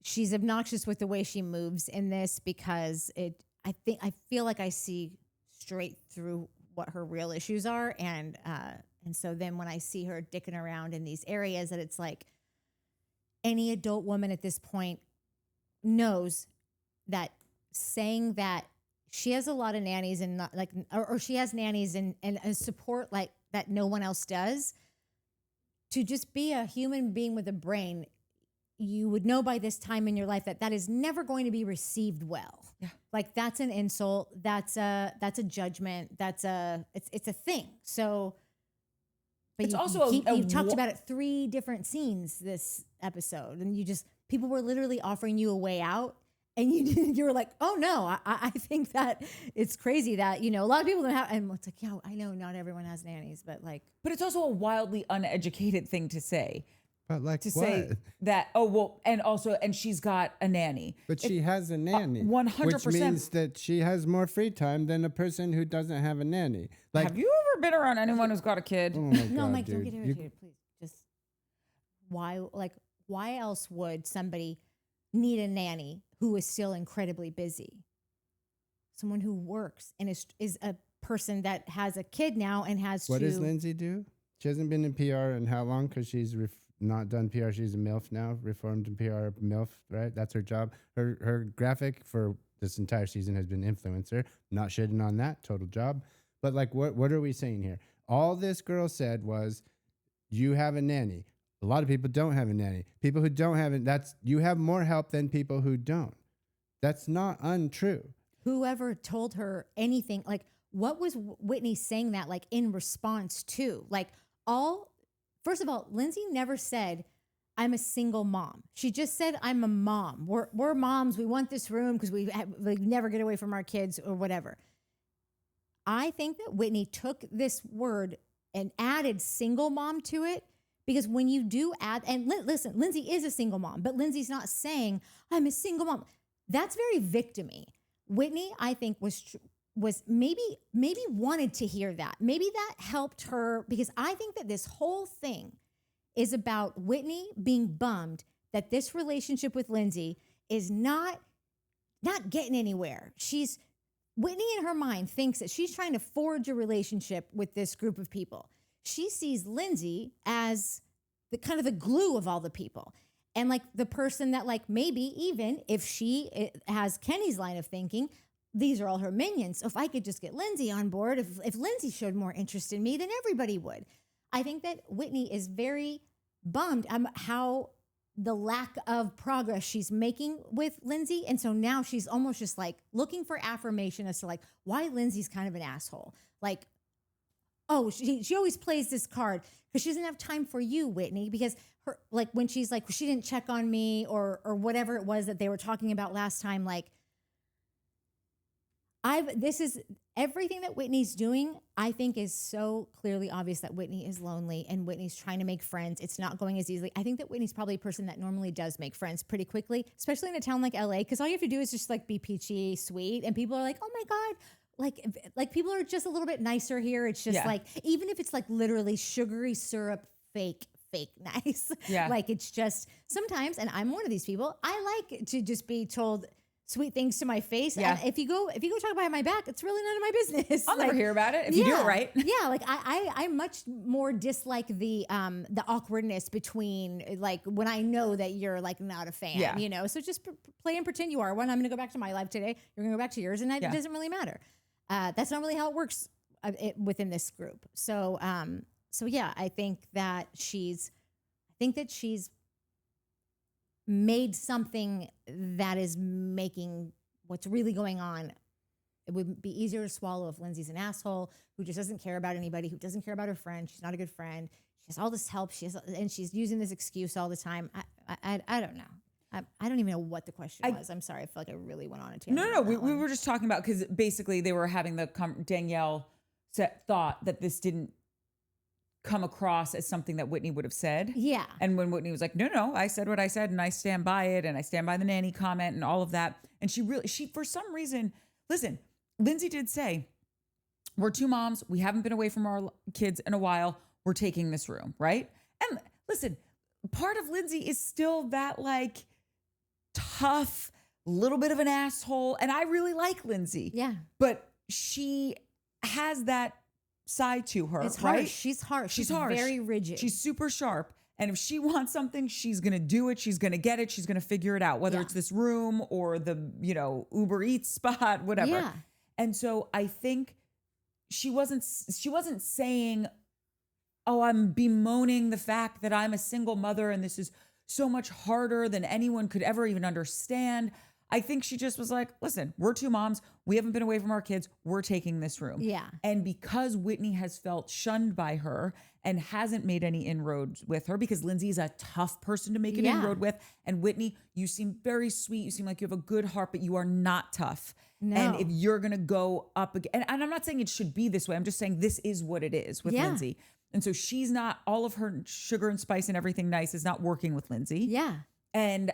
She's obnoxious with the way she moves in this, because I feel like I see straight through what her real issues are. And so then when I see her dicking around in these areas, that it's like, any adult woman at this point knows that saying that she has a lot of nannies and not like, or she has nannies and a support like that no one else does, to just be a human being with a brain, you would know by this time in your life that is never going to be received well. Yeah. Like that's an insult. That's a judgment. It's a thing. So, but It's also you talked about it 3 different scenes this episode, and people were literally offering you a way out. And you were like, oh no, I think that it's crazy that, a lot of people don't have, and it's like, yeah, I know not everyone has nannies, but it's also a wildly uneducated thing to say. But like to what? say that, and she's got a nanny. But she has a nanny. 100%. Which means that she has more free time than a person who doesn't have a nanny. Like, have you ever been around anyone who's got a kid? oh my no, God, Mike, dude. don't get irritated, please. Just why else would somebody need a nanny who is still incredibly busy? Someone who works and is a person that has a kid now and has What does Lindsay do? She hasn't been in PR in how long? Because she's not done PR. She's a MILF now, reformed in PR MILF, right? That's her job. Her graphic for this entire season has been influencer. Not shitting on that, total job. But like, what are we saying here? All this girl said was, you have a nanny. A lot of people don't have a nanny. People who don't have it, you have more help than people who don't. That's not untrue. Whoever told her anything, like what was Whitney saying that like in response to? First of all, Lindsay never said, I'm a single mom. She just said, I'm a mom. We're moms. We want this room because we never get away from our kids or whatever. I think that Whitney took this word and added single mom to it, because when you do add, and listen, Lindsay is a single mom, but Lindsay's not saying, I'm a single mom. That's very victim-y. Whitney, I think, was maybe wanted to hear that. Maybe that helped her, because I think that this whole thing is about Whitney being bummed that this relationship with Lindsay is not getting anywhere. Whitney in her mind thinks that she's trying to forge a relationship with this group of people. She sees Lindsay as the kind of the glue of all the people. And like the person that like maybe even if she has Kenny's line of thinking, these are all her minions. So if I could just get Lindsay on board, if Lindsay showed more interest in me, then everybody would. I think that Whitney is very bummed how the lack of progress she's making with Lindsay. And so now she's almost just like looking for affirmation as to like why Lindsay's kind of an asshole. Like, oh, she always plays this card because she doesn't have time for you, Whitney, because her, like when she's like, she didn't check on me or whatever it was that they were talking about last time. Like this is everything that Whitney's doing, I think is so clearly obvious that Whitney is lonely and Whitney's trying to make friends. It's not going as easily. I think that Whitney's probably a person that normally does make friends pretty quickly, especially in a town like LA, because all you have to do is just like be peachy, sweet. And people are like, oh my God, like people are just a little bit nicer here. It's just like, even if it's like literally sugary syrup, fake nice. Yeah. Like it's just sometimes, and I'm one of these people, I like to just be told sweet things to my face. Yeah. And if you go talk behind my back, it's really none of my business. I'll never hear about it if you do it right. Yeah. Like I much more dislike the awkwardness between like when I know that you're like not a fan, you know? So just play and pretend you are one. I'm going to go back to my life today. You're going to go back to yours. And it doesn't really matter. That's not really how it works within this group. So yeah, I think that she's made something that is making what's really going on. It would be easier to swallow if Lindsay's an asshole who just doesn't care about anybody, who doesn't care about her friend. She's not a good friend. She has all this help. And she's using this excuse all the time. I don't know. I don't even know what the question was. I'm sorry. I feel like I really went on a tangent. No. We were just talking about, because basically they were having Danielle thought that this didn't come across as something that Whitney would have said. Yeah. And when Whitney was like, no, I said what I said and I stand by it and I stand by the nanny comment and all of that. And she for some reason, listen, Lindsay did say, we're 2 moms. We haven't been away from our kids in a while. We're taking this room, right? And listen, part of Lindsay is still that like tough, little bit of an asshole. And I really like Lindsay. Yeah. But she has that side to her. It's right? harsh. She's harsh. She's harsh. Very rigid. She's super sharp. And if she wants something, she's going to do it. She's going to get it. She's going to figure it out, whether it's this room or the, Uber Eats spot, whatever. Yeah. And so I think she wasn't saying, oh, I'm bemoaning the fact that I'm a single mother and this is so much harder than anyone could ever even understand. I think she just was like, listen, we're two moms. We haven't been away from our kids. We're taking this room. Yeah. And because Whitney has felt shunned by her and hasn't made any inroads with her, because Lindsay is a tough person to make an inroad with. And Whitney, you seem very sweet. You seem like you have a good heart, but you are not tough. No. And if you're going to go up again, and I'm not saying it should be this way. I'm just saying this is what it is with Lindsay. And so she's not, all of her sugar and spice and everything nice is not working with Lindsay. Yeah. And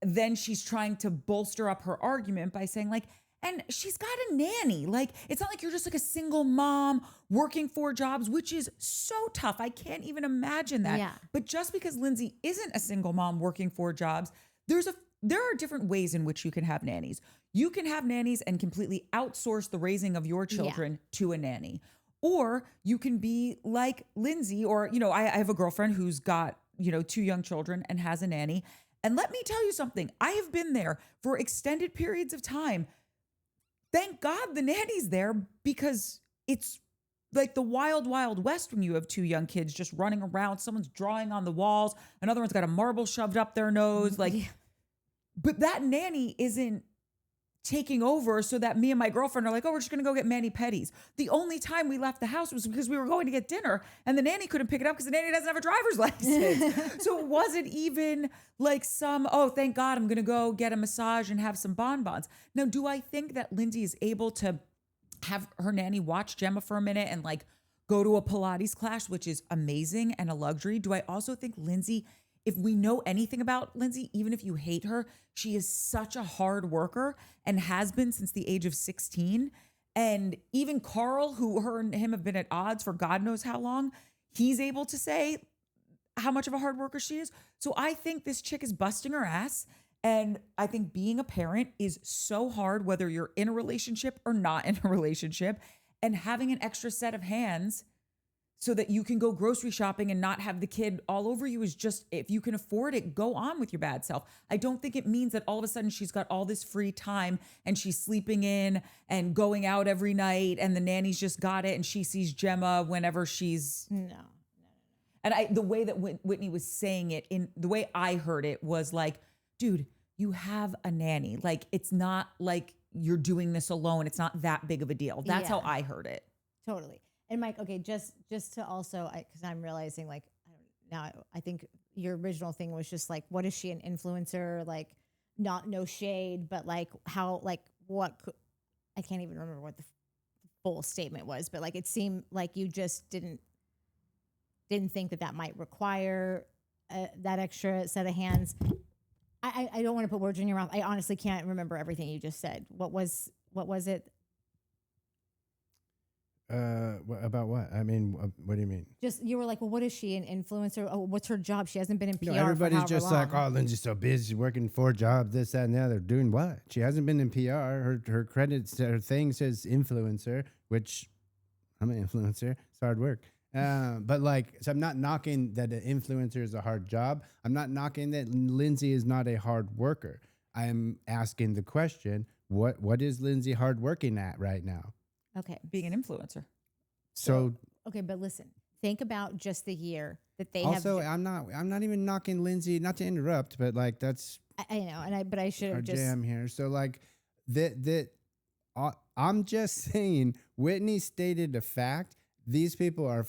then she's trying to bolster up her argument by saying like, and she's got a nanny. Like, it's not like you're just like a single mom working 4 jobs, which is so tough. I can't even imagine that. Yeah. But just because Lindsay isn't a single mom working 4 jobs, there are different ways in which you can have nannies. You can have nannies and completely outsource the raising of your children to a nanny. Or you can be like Lindsay, or, you know, I have a girlfriend who's got, you know, 2 young children and has a nanny. And let me tell you something. I have been there for extended periods of time. Thank God the nanny's there, because it's like the wild, wild west when you have 2 young kids just running around. Someone's drawing on the walls. Another one's got a marble shoved up their nose. Like, but that nanny isn't taking over so that me and my girlfriend are like, oh, we're just going to go get mani-pedis. The only time we left the house was because we were going to get dinner and the nanny couldn't pick it up because the nanny doesn't have a driver's license. So it wasn't even like oh, thank God, I'm going to go get a massage and have some bonbons. Now, do I think that Lindsay is able to have her nanny watch Gemma for a minute and like go to a Pilates class, which is amazing and a luxury? Do I also think Lindsay, if we know anything about Lindsay, even if you hate her, she is such a hard worker and has been since the age of 16. And even Carl, who her and him have been at odds for God knows how long, he's able to say how much of a hard worker she is. So I think this chick is busting her ass. And I think being a parent is so hard, whether you're in a relationship or not in a relationship, and having an extra set of hands so that you can go grocery shopping and not have the kid all over you is just, if you can afford it, go on with your bad self. I don't think it means that all of a sudden she's got all this free time and she's sleeping in and going out every night and the nanny's just got it and she sees Gemma whenever she's... No. And the way that Whitney was saying it, in the way I heard it was like, dude, you have a nanny. Like, it's not like you're doing this alone. It's not that big of a deal. That's how I heard it. Totally. And Mike, okay, just to also, because I'm realizing like, I think your original thing was just like, what is she, an influencer? Like, no shade, but like how, like I can't even remember what the full statement was, but like, it seemed like you just didn't think that might require that extra set of hands. I don't want to put words in your mouth. I honestly can't remember everything you just said. What was it? About what? I mean, what do you mean? Just, you were like, well, what is she, an influencer? Oh, what's her job? She hasn't been in PR. No, everybody's for just long. like, oh, Lindsay's so busy, she's working 4 jobs, this, that, and the other. Doing what? She hasn't been in PR. Her credits, her thing says influencer, which I'm an influencer. It's hard work. But like, so I'm not knocking that an influencer is a hard job. I'm not knocking that Lindsay is not a hard worker. I am asking the question, what is Lindsay hard working at right now? Okay. Being an influencer. So okay, but listen, think about just the year that they also, have. I'm not even knocking Lindsay, not to interrupt, but like that's I know, but I should our have just jam here. So like I'm just saying, Whitney stated a fact. These people are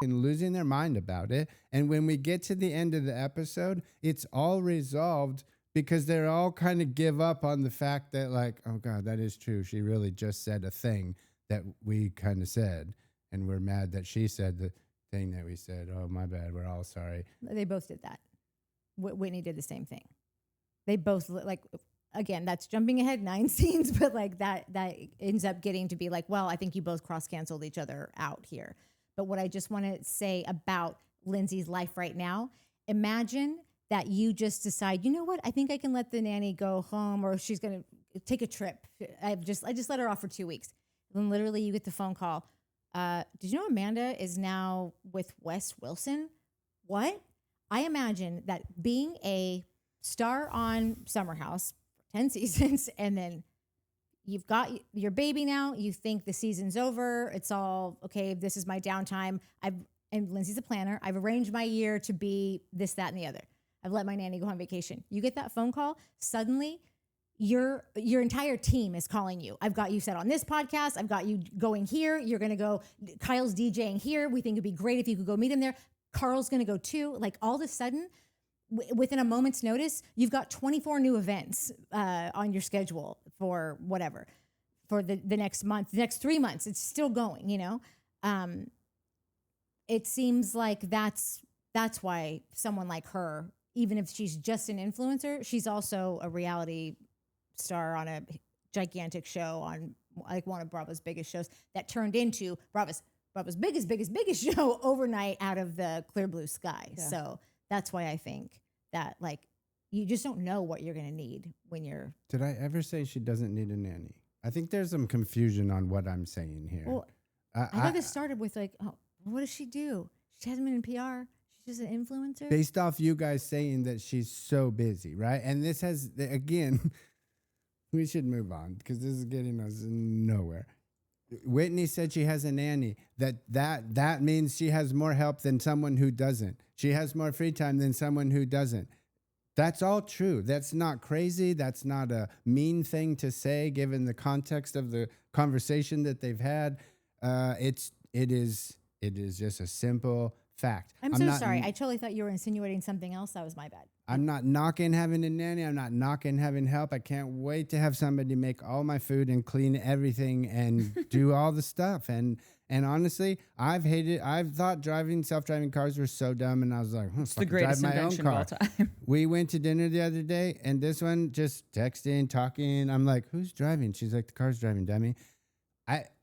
losing their mind about it. And when we get to the end of the episode, it's all resolved because they're all kind of give up on the fact that like, oh God, that is true. She really just said a thing that we kind of said. And we're mad that she said the thing that we said. Oh, my bad. We're all sorry. They both did that. Whitney did the same thing. They both, like, again, that's jumping ahead 9 scenes, but like that ends up getting to be like, well, I think you both cross-canceled each other out here. But what I just want to say about Lindsay's life right now, imagine that you just decide, you know what, I think I can let the nanny go home, or she's going to take a trip. I just let her off for 2 weeks. Then literally you get the phone call. Did you know Amanda is now with Wes Wilson? What? I imagine that being a star on Summer House for 10 seasons, and then you've got your baby now, you think the season's over, it's all, okay, this is my downtime. And Lindsay's a planner. I've arranged my year to be this, that, and the other. I've let my nanny go on vacation. You get that phone call, suddenly your entire team is calling you. I've got you set on this podcast. I've got you going here. You're going to go. Kyle's DJing here. We think it'd be great if you could go meet him there. Carl's going to go too. Like all of a sudden, within a moment's notice, you've got 24 new events on your schedule for whatever, for the next month, the next 3 months. It's still going, you know? It seems like that's why someone like her, even if she's just an influencer, she's also a reality star on a gigantic show on like one of Bravo's biggest shows that turned into Bravo's biggest show overnight out of the clear blue sky. Yeah. So that's why I think that like you just don't know what you're going to need when you're. Did I ever say she doesn't need a nanny? I think there's some confusion on what I'm saying here. Well, I thought this started with like, oh, what does she do? She hasn't been in PR. She's just an influencer. Based off you guys saying that she's so busy, right? And this has, again, we should move on because this is getting us nowhere. Whitney said she has a nanny. That means she has more help than someone who doesn't. She has more free time than someone who doesn't. That's all true. That's not crazy. That's not a mean thing to say, given the context of the conversation that they've had. It is just a simple fact. I'm so sorry. I totally thought you were insinuating something else. That was my bad. I'm not knocking having a nanny. I'm not knocking having help. I can't wait to have somebody make all my food and clean everything and do all the stuff. And honestly, I've thought self-driving cars were so dumb, and I was like, it's the greatest invention of all time. We went to dinner the other day, and this one just texting, talking. I'm like, who's driving? She's like, the car's driving, dummy.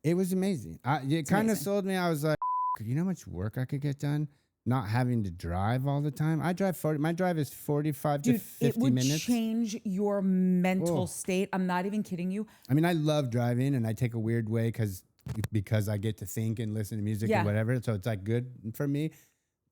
It was amazing. It kind of sold me. I was like, you know how much work I could get done not having to drive all the time? I drive 40. My drive is 45 to 50 minutes. It would change your mental state. I'm not even kidding you. I mean, I love driving, and I take a weird way because I get to think and listen to music and whatever. So it's like good for me.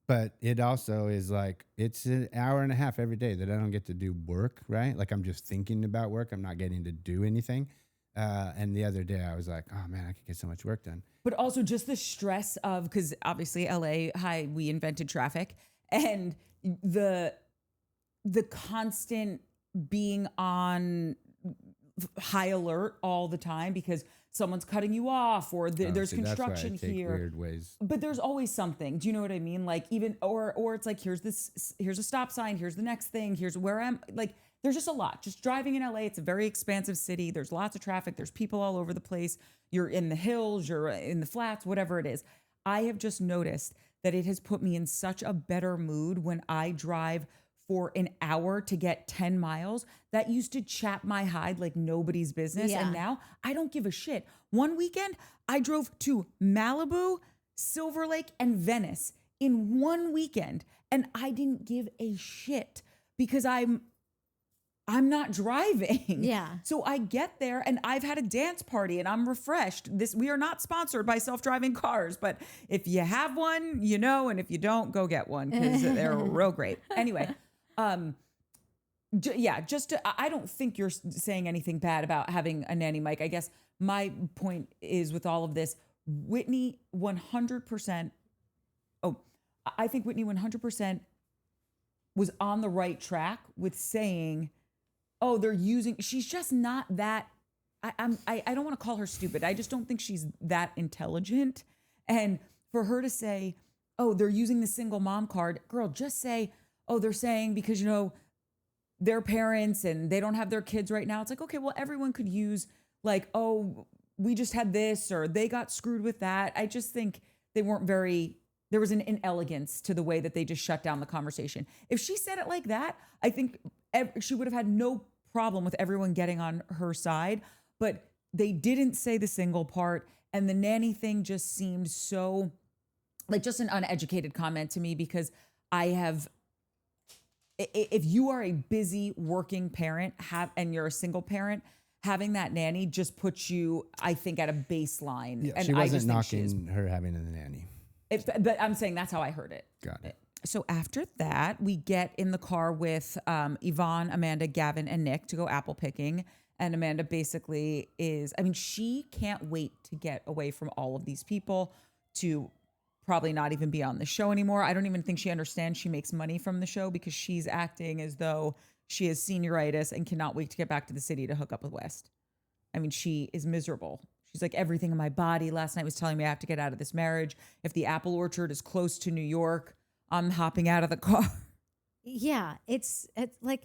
But it also is like, it's an hour and a half every day that I don't get to do work, right? Like I'm just thinking about work. I'm not getting to do anything. And the other day I was like, oh man, I could get so much work done. But also just the stress of, because obviously LA, we invented traffic, and the constant being on high alert all the time because someone's cutting you off or there's construction that's why I take here. Weird ways. But there's always something. Do you know what I mean? Like even, or it's like, here's a stop sign. Here's the next thing. Here's where I'm like, there's just a lot. Just driving in LA, it's a very expansive city. There's lots of traffic. There's people all over the place. You're in the hills, you're in the flats, whatever it is. I have just noticed that it has put me in such a better mood when I drive for an hour to get 10 miles. That used to chap my hide like nobody's business. Yeah. And now I don't give a shit. One weekend, I drove to Malibu, Silver Lake, and Venice in one weekend. And I didn't give a shit because I'm not driving. Yeah. So I get there and I've had a dance party and I'm refreshed. We are not sponsored by self-driving cars, but if you have one, you know, and if you don't, go get one because they're real great. Anyway, I don't think you're saying anything bad about having a nanny, Mike. I guess my point is with all of this, Whitney 100%. I think Whitney 100% was on the right track with saying, she's just not that, I don't want to call her stupid. I just don't think she's that intelligent. And for her to say, they're using the single mom card, girl, just say, they're saying because, you know, they're parents and they don't have their kids right now. It's like, okay, well, everyone could use like, we just had this or they got screwed with that. I just think there was an inelegance to the way that they just shut down the conversation. If she said it like that, I think she would have had no problem with everyone getting on her side, but they didn't say the single part. And the nanny thing just seemed so like just an uneducated comment to me because if you are a busy working parent and you're a single parent, having that nanny just puts you, I think, at a baseline. Yeah, and she wasn't knocking her having a nanny. But I'm saying that's how I heard it. Got it. So after that, we get in the car with Yvonne, Amanda, Gavin, and Nick to go apple picking. And Amanda basically she can't wait to get away from all of these people to probably not even be on the show anymore. I don't even think she understands she makes money from the show because she's acting as though she has senioritis and cannot wait to get back to the city to hook up with West. I mean, she is miserable. She's like, everything in my body last night was telling me I have to get out of this marriage. If the apple orchard is close to New York, I'm hopping out of the car. Yeah, it's like,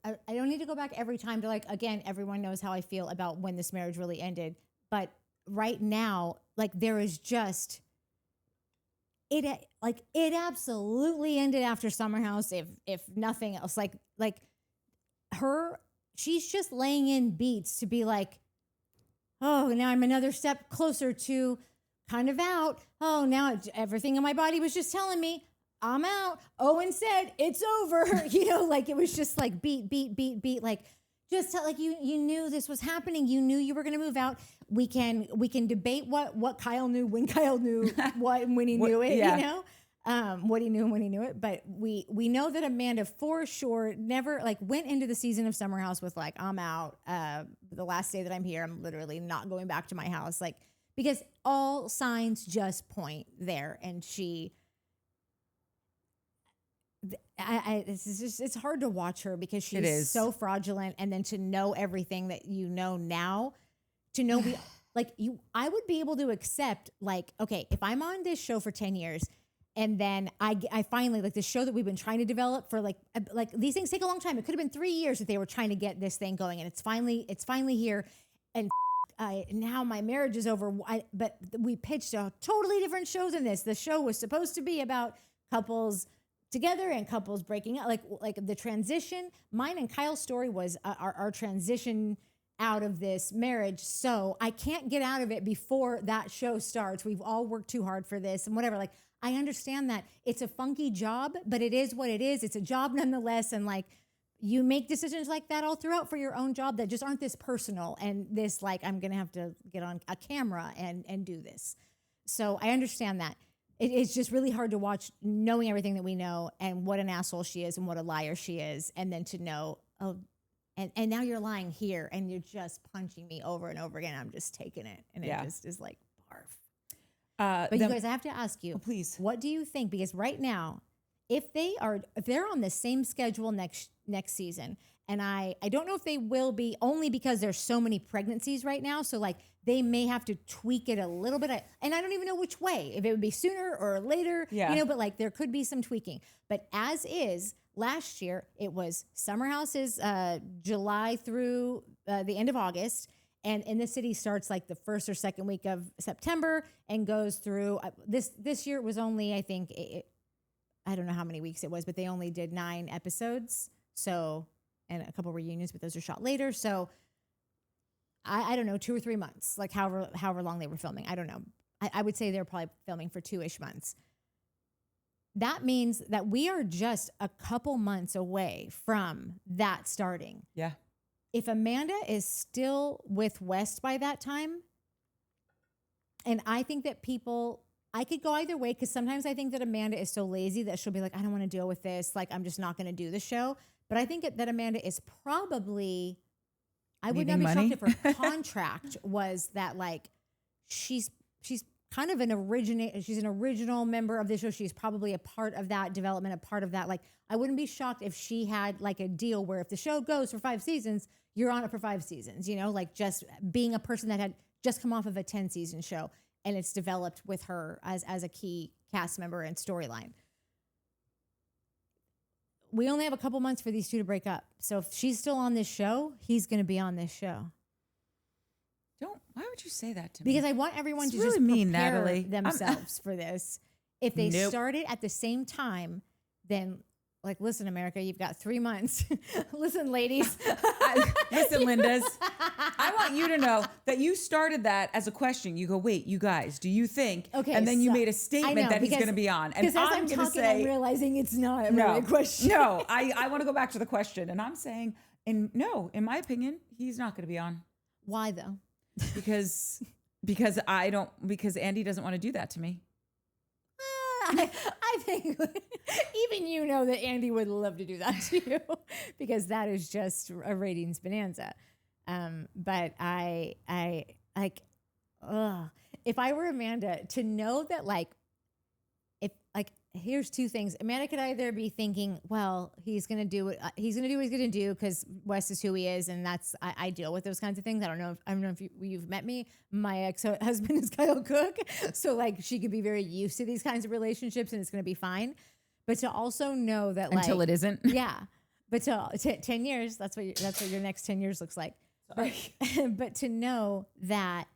I don't need to go back every time to like, again, everyone knows how I feel about when this marriage really ended. But right now, like there is just, it absolutely ended after Summer House, if nothing else. Like she's just laying in beats to be like, oh, now I'm another step closer to kind of out. Oh, now everything in my body was just telling me I'm out. Owen said it's over. Like it was just like beat. Like just like you knew this was happening. You knew you were going to move out. We can debate what Kyle knew, when Kyle knew what, and when he knew it, yeah. What he knew and when he knew it. But we know that Amanda for sure never like went into the season of Summer House with like, I'm out. The last day that I'm here, I'm literally not going back to my house. Like, because all signs just point there. And it's hard to watch her because she's so fraudulent. And then to know everything that you know now, to know, I would be able to accept like, okay, if I'm on this show for 10 years and then I finally, like, the show that we've been trying to develop for like these things take a long time. It could have been 3 years that they were trying to get this thing going, and it's finally here. And now my marriage is over. But we pitched a totally different show than this. The show was supposed to be about couples together and couples breaking up, like the transition. Mine and Kyle's story was our transition out of this marriage. So I can't get out of it before that show starts. We've all worked too hard for this and whatever. Like, I understand that it's a funky job, but it is what it is. It's a job nonetheless. And like, you make decisions like that all throughout for your own job that just aren't this personal and this, like, I'm going to have to get on a camera and do this. So I understand that. It's just really hard to watch, knowing everything that we know and what an asshole she is and what a liar she is. And then to know, oh, and now you're lying here and you're just punching me over and over again. I'm just taking it. And it just is like barf. But you guys, I have to ask you, please, what do you think? Because right now, if they're on the same schedule next season, and I don't know if they will be, only because there's so many pregnancies right now. So like they may have to tweak it a little bit. And I don't even know which way, if it would be sooner or later, but like there could be some tweaking. But as is, last year, it was Summer House is July through the end of August. And In the City starts like the first or second week of September and goes through. This year it was only, I think, I don't know how many weeks it was, but they only did 9 episodes. So, and a couple reunions, but those are shot later. So I don't know, 2 or 3 months, like however long they were filming. I don't know. I would say they're probably filming for 2-ish months. That means that we are just a couple months away from that starting. Yeah. If Amanda is still with West by that time, and I think that I could go either way, because sometimes I think that Amanda is so lazy that she'll be like, I don't want to deal with this. Like, I'm just not going to do the show. But I think that Amanda is probably, I would not be shocked if her contract was that, like, she's kind of she's an original member of the show. She's probably a part of that development, a part of that. Like, I wouldn't be shocked if she had like a deal where if the show goes for 5 seasons, you're on it for 5 seasons, like just being a person that had just come off of a 10-season show and it's developed with her as a key cast member and storyline. We only have a couple months for these two to break up. So if she's still on this show, he's going to be on this show. Why would you say that to me? Because I want everyone to really just mean, prepare Natalie. themselves for this. If they started at the same time, then like, listen, America, you've got 3 months. Listen, ladies. Listen, Lindas. I want you to know that you started that as a question. You go, wait, you guys, do you think? Okay, and then you made a statement that he's going to be on. And because as I'm talking, I'm realizing it's not a question. No, I want to go back to the question. And I'm saying, in my opinion, he's not going to be on. Why though? Because Andy doesn't want to do that to me. I think even you know that Andy would love to do that to you because that is just a ratings bonanza. But I like, if I were Amanda, to know that here's two things. Amanda could either be thinking, well, he's going to do what he's going to do because Wes is who he is. And I deal with those kinds of things. I don't know if you've met me. My ex-husband is Kyle Cooke. So like she could be very used to these kinds of relationships and it's going to be fine. But to also know that until it isn't. Yeah. But to 10 years, that's what your next 10 years looks like. But to know that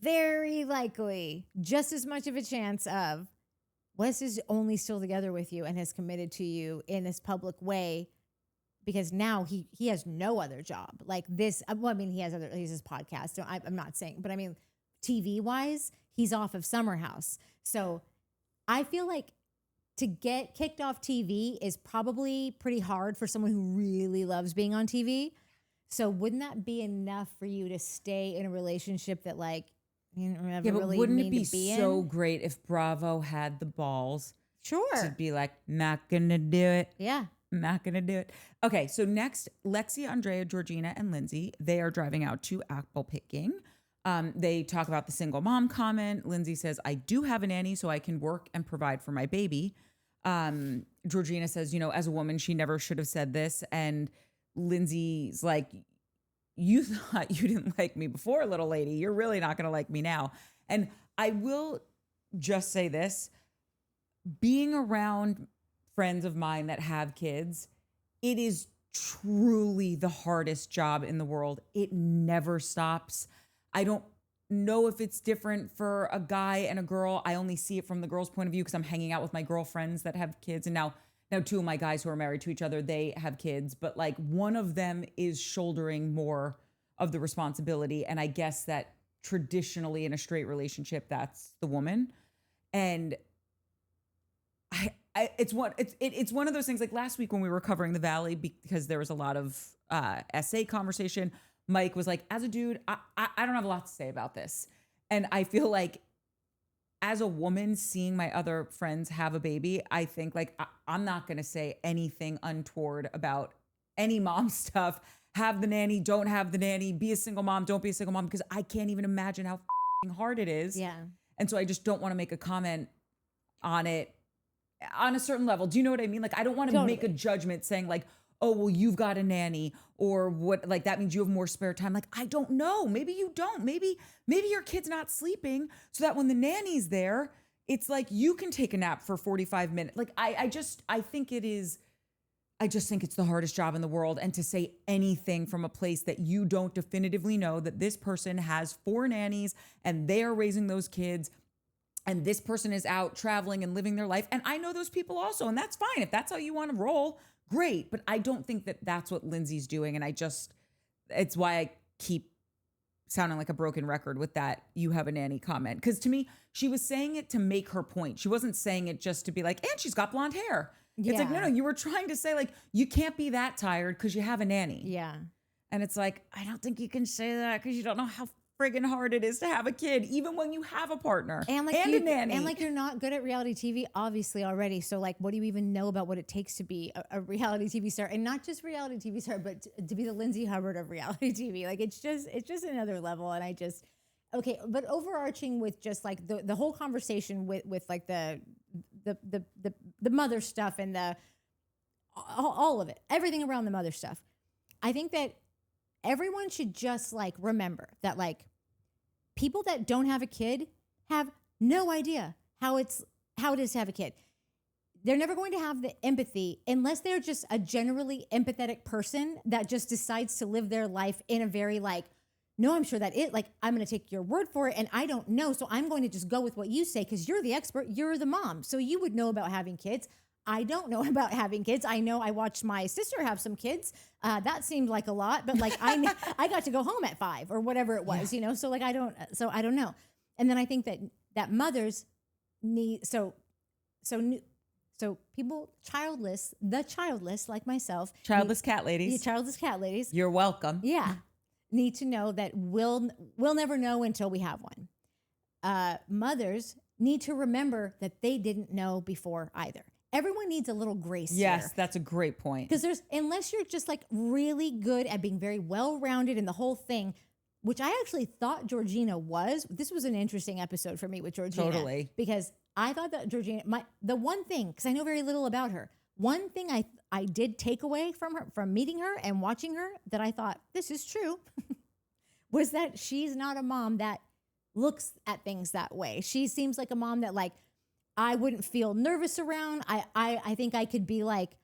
very likely just as much of a chance of Wes is only still together with you and has committed to you in this public way because now he has no other job like this. Well, I mean, he's his podcast. So I'm not saying, but I mean, TV wise, he's off of Summer House. So I feel like to get kicked off TV is probably pretty hard for someone who really loves being on TV. So wouldn't that be enough for you to stay in a relationship that like, you never yeah, but really wouldn't mean it be to be so in? great if Bravo had the balls Sure. to be like, not gonna do it. Yeah. Not gonna do it. Okay, so next, Lexi, Andrea, Georgina, and Lindsay, they are driving out to apple picking. They talk about the single mom comment. Lindsay says, I do have a nanny so I can work and provide for my baby. Georgina says, as a woman, she never should have said this. And Lindsay's like, you thought you didn't like me before, little lady. You're really not going to like me now. And I will just say this, being around friends of mine that have kids, it is truly the hardest job in the world. It never stops. I don't know if it's different for a guy and a girl. I only see it from the girl's point of view because I'm hanging out with my girlfriends that have kids. And now two of my guys who are married to each other, they have kids, but like one of them is shouldering more of the responsibility. And I guess that traditionally in a straight relationship, that's the woman. And it's one of those things like last week when we were covering the Valley, because there was a lot of essay conversation, Mike was like, as a dude, I don't have a lot to say about this. And I feel like as a woman, seeing my other friends have a baby, I think like I'm not going to say anything untoward about any mom stuff. Have the nanny, don't have the nanny, be a single mom, don't be a single mom, because I can't even imagine how hard it is. Yeah. And so I just don't want to make a comment on it on a certain level. Do you know what I mean? Like, I don't want to make a judgment saying like, oh, well, you've got a nanny or what, like that means you have more spare time. Like, I don't know. Maybe you don't. Maybe your kid's not sleeping so that when the nanny's there, it's like you can take a nap for 45 minutes. Like, I just think it's the hardest job in the world. And to say anything from a place that you don't definitively know that this person has 4 nannies and they are raising those kids and this person is out traveling and living their life. And I know those people also, and that's fine. If that's how you want to roll, great. But I don't think that that's what Lindsay's doing. And it's why I keep sounding like a broken record with that you have a nanny comment. Because to me, she was saying it to make her point. She wasn't saying it just to be like, and she's got blonde hair. Yeah. It's like, no, you were trying to say like, you can't be that tired because you have a nanny. Yeah. And it's like, I don't think you can say that because you don't know how friggin' hard it is to have a kid, even when you have a partner and a nanny. And like you're not good at reality TV, obviously already. So like, what do you even know about what it takes to be a reality TV star, and not just reality TV star, but to be the Lindsay Hubbard of reality TV? Like it's just another level. And okay, but overarching with just like the whole conversation with like the mother stuff and all of it, everything around the mother stuff. I think that everyone should just like remember that like people that don't have a kid have no idea how it is to have a kid. They're never going to have the empathy unless they're just a generally empathetic person that just decides to live their life in a very like, no, I'm sure that I'm going to take your word for it. And I don't know. So I'm going to just go with what you say because you're the expert. You're the mom. So you would know about having kids. I don't know about having kids. I know I watched my sister have some kids. That seemed like a lot, but like I got to go home at 5 or whatever it was, you know? So like, I don't know. And then I think that mothers need, so people childless like myself. Childless cat ladies. Childless cat ladies. You're welcome. Yeah. Need to know that we'll never know until we have one. Mothers need to remember that they didn't know before either. Everyone needs a little grace here. Yes, that's a great point. Because unless you're just like really good at being very well-rounded in the whole thing, which I actually thought Georgina was. This was an interesting episode for me with Georgina. Totally. Because I thought that Georgina, the one thing, because I know very little about her, one thing I did take away from her, from meeting her and watching her, that I thought, this is true, was that she's not a mom that looks at things that way. She seems like a mom that like, I wouldn't feel nervous around. I think I could be like,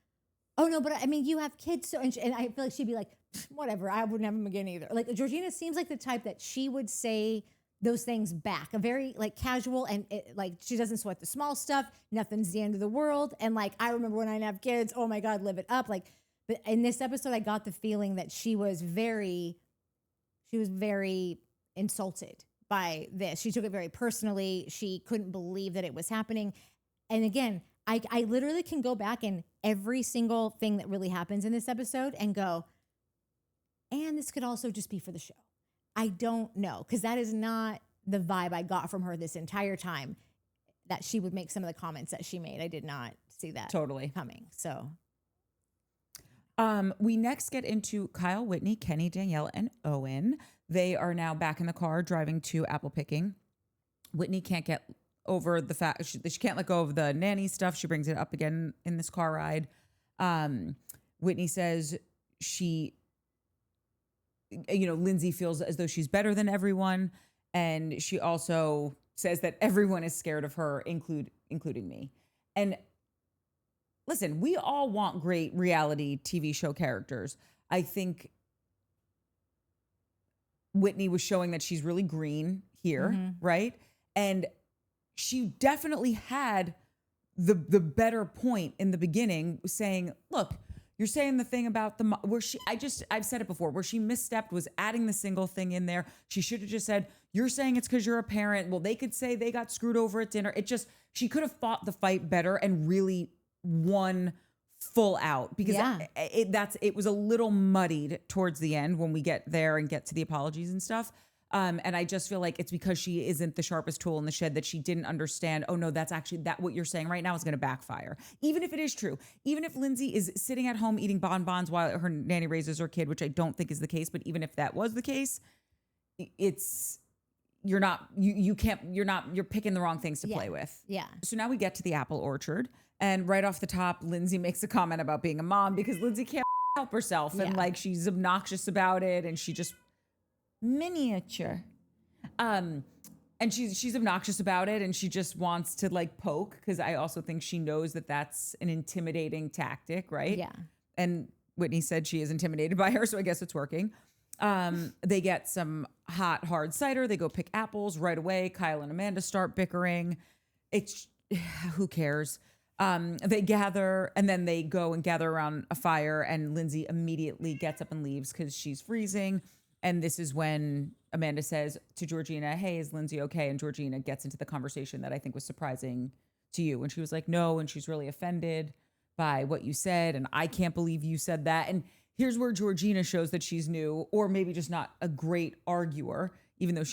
oh no, but I mean, you have kids. So, and I feel like she'd be like, whatever, I wouldn't have them again either. Like Georgina seems like the type that she would say those things back, a very like casual, and like she doesn't sweat the small stuff. Nothing's the end of the world. And like, I remember when I didn't have kids, oh my God, live it up. Like, but in this episode, I got the feeling that she was very insulted by this. She took it very personally. She couldn't believe that it was happening. And again, I literally can go back and every single thing that really happens in this episode and go, and this could also just be for the show. I don't know, because that is not the vibe I got from her this entire time, that she would make some of the comments that she made. I did not see that coming. So we next get into Kyle, Whitney, Kenny, Danielle, and Owen. They are now back in the car driving to apple picking. Whitney can't get over the fact she can't let go of the nanny stuff. She brings it up again in this car ride. Whitney says Lindsay feels as though she's better than everyone. And she also says that everyone is scared of her, including me. And listen, we all want great reality TV show characters. I think Whitney was showing that she's really green here, right? And she definitely had the better point in the beginning, saying, look, you're saying the thing about I've said it before, where she misstepped was adding the single thing in there. She should have just said, you're saying it's because you're a parent. Well, they could say they got screwed over at dinner. She could have fought the fight better and really won full out, because it was a little muddied towards the end when we get there and get to the apologies and stuff. And I just feel like it's because she isn't the sharpest tool in the shed that she didn't understand, oh no, that's actually what you're saying right now is going to backfire. Even if it is true, even if Lindsay is sitting at home eating bonbons while her nanny raises her kid, which I don't think is the case, but even if that was the case, you're picking the wrong things to play with. Yeah. So now we get to the apple orchard, and right off the top, Lindsay makes a comment about being a mom because Lindsay can't help herself. And like, she's obnoxious about it. And she just miniature. And she's obnoxious about it, and she just wants to like poke, because I also think she knows that that's an intimidating tactic, right? Yeah. And Whitney said she is intimidated by her, so I guess it's working. They get some hot, hard cider. They go pick apples right away. Kyle and Amanda start bickering. Who cares? They gather, and then they go and gather around a fire, and Lindsay immediately gets up and leaves because she's freezing. And this is when Amanda says to Georgina, hey, is Lindsay okay? And Georgina gets into the conversation that I think was surprising to you. And she was like, no. And she's really offended by what you said. And I can't believe you said that. And here's where Georgina shows that she's new, or maybe just not a great arguer, even though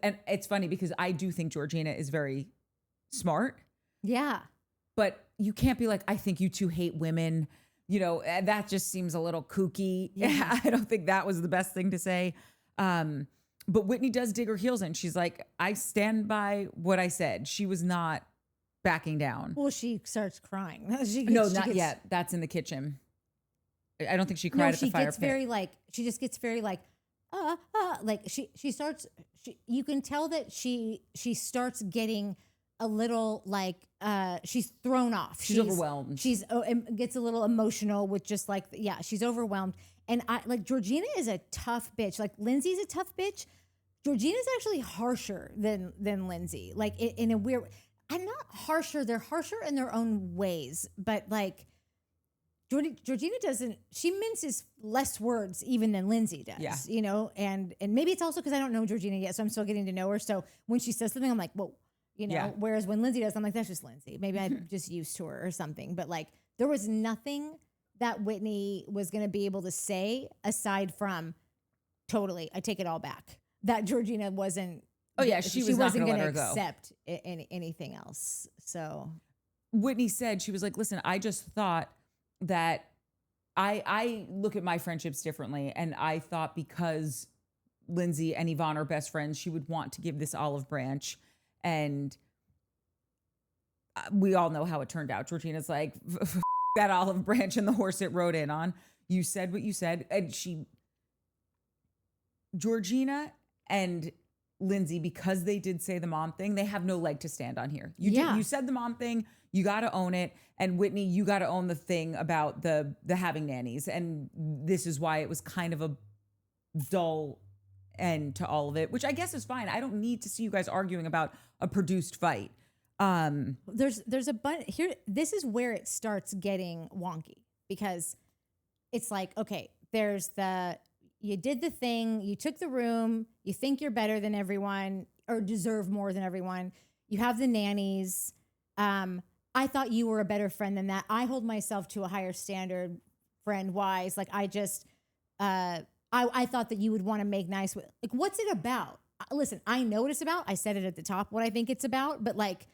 and it's funny because I do think Georgina is very smart. Yeah. But you can't be like, I think you two hate women. That just seems a little kooky. Yeah. I don't think that was the best thing to say. But Whitney does dig her heels in. She's like, I stand by what I said. She was not backing down. Well, she starts crying. Not yet. That's in the kitchen. I don't think she cried at the fire pit. She just gets very like, like she starts, you can tell that she starts getting a little like, she's thrown off. She's overwhelmed. Gets a little emotional with just like, she's overwhelmed. And Georgina is a tough bitch. Like Lindsay's a tough bitch. Georgina's actually harsher than Lindsay. Like in a weird, I'm not harsher. They're harsher in their own ways, but like Georgina she minces less words even than Lindsay does, and maybe it's also because I don't know Georgina yet. So I'm still getting to know her. So when she says something, I'm like, whoa. Whereas when Lindsay does, I'm like, that's just Lindsay. Maybe I'm just used to her or something. But like, there was nothing that Whitney was going to be able to say aside from totally, I take it all back. That Georgina wasn't. Oh yeah, she wasn't going to accept anything else. So Whitney said, she was like, listen, I just thought that I look at my friendships differently, and I thought because Lindsay and Yvonne are best friends, she would want to give this olive branch. And we all know how it turned out. Georgina's like, that olive branch and the horse it rode in on. You said what you said. And Georgina and Lindsay, because they did say the mom thing, they have no leg to stand on here. You said the mom thing, you got to own it. And Whitney, you got to own the thing about the having nannies. And this is why it was kind of a dull end to all of it, which I guess is fine. I don't need to see you guys arguing about a produced fight. There's a bunch here. This is where it starts getting wonky, because it's like, okay, you did the thing, you took the room, you think you're better than everyone or deserve more than everyone. You have the nannies. I thought you were a better friend than that. I hold myself to a higher standard friend wise. Like I thought that you would want to make nice with, like, what's it about? Listen, I know what it's about. I said it at the top, what I think it's about, but like,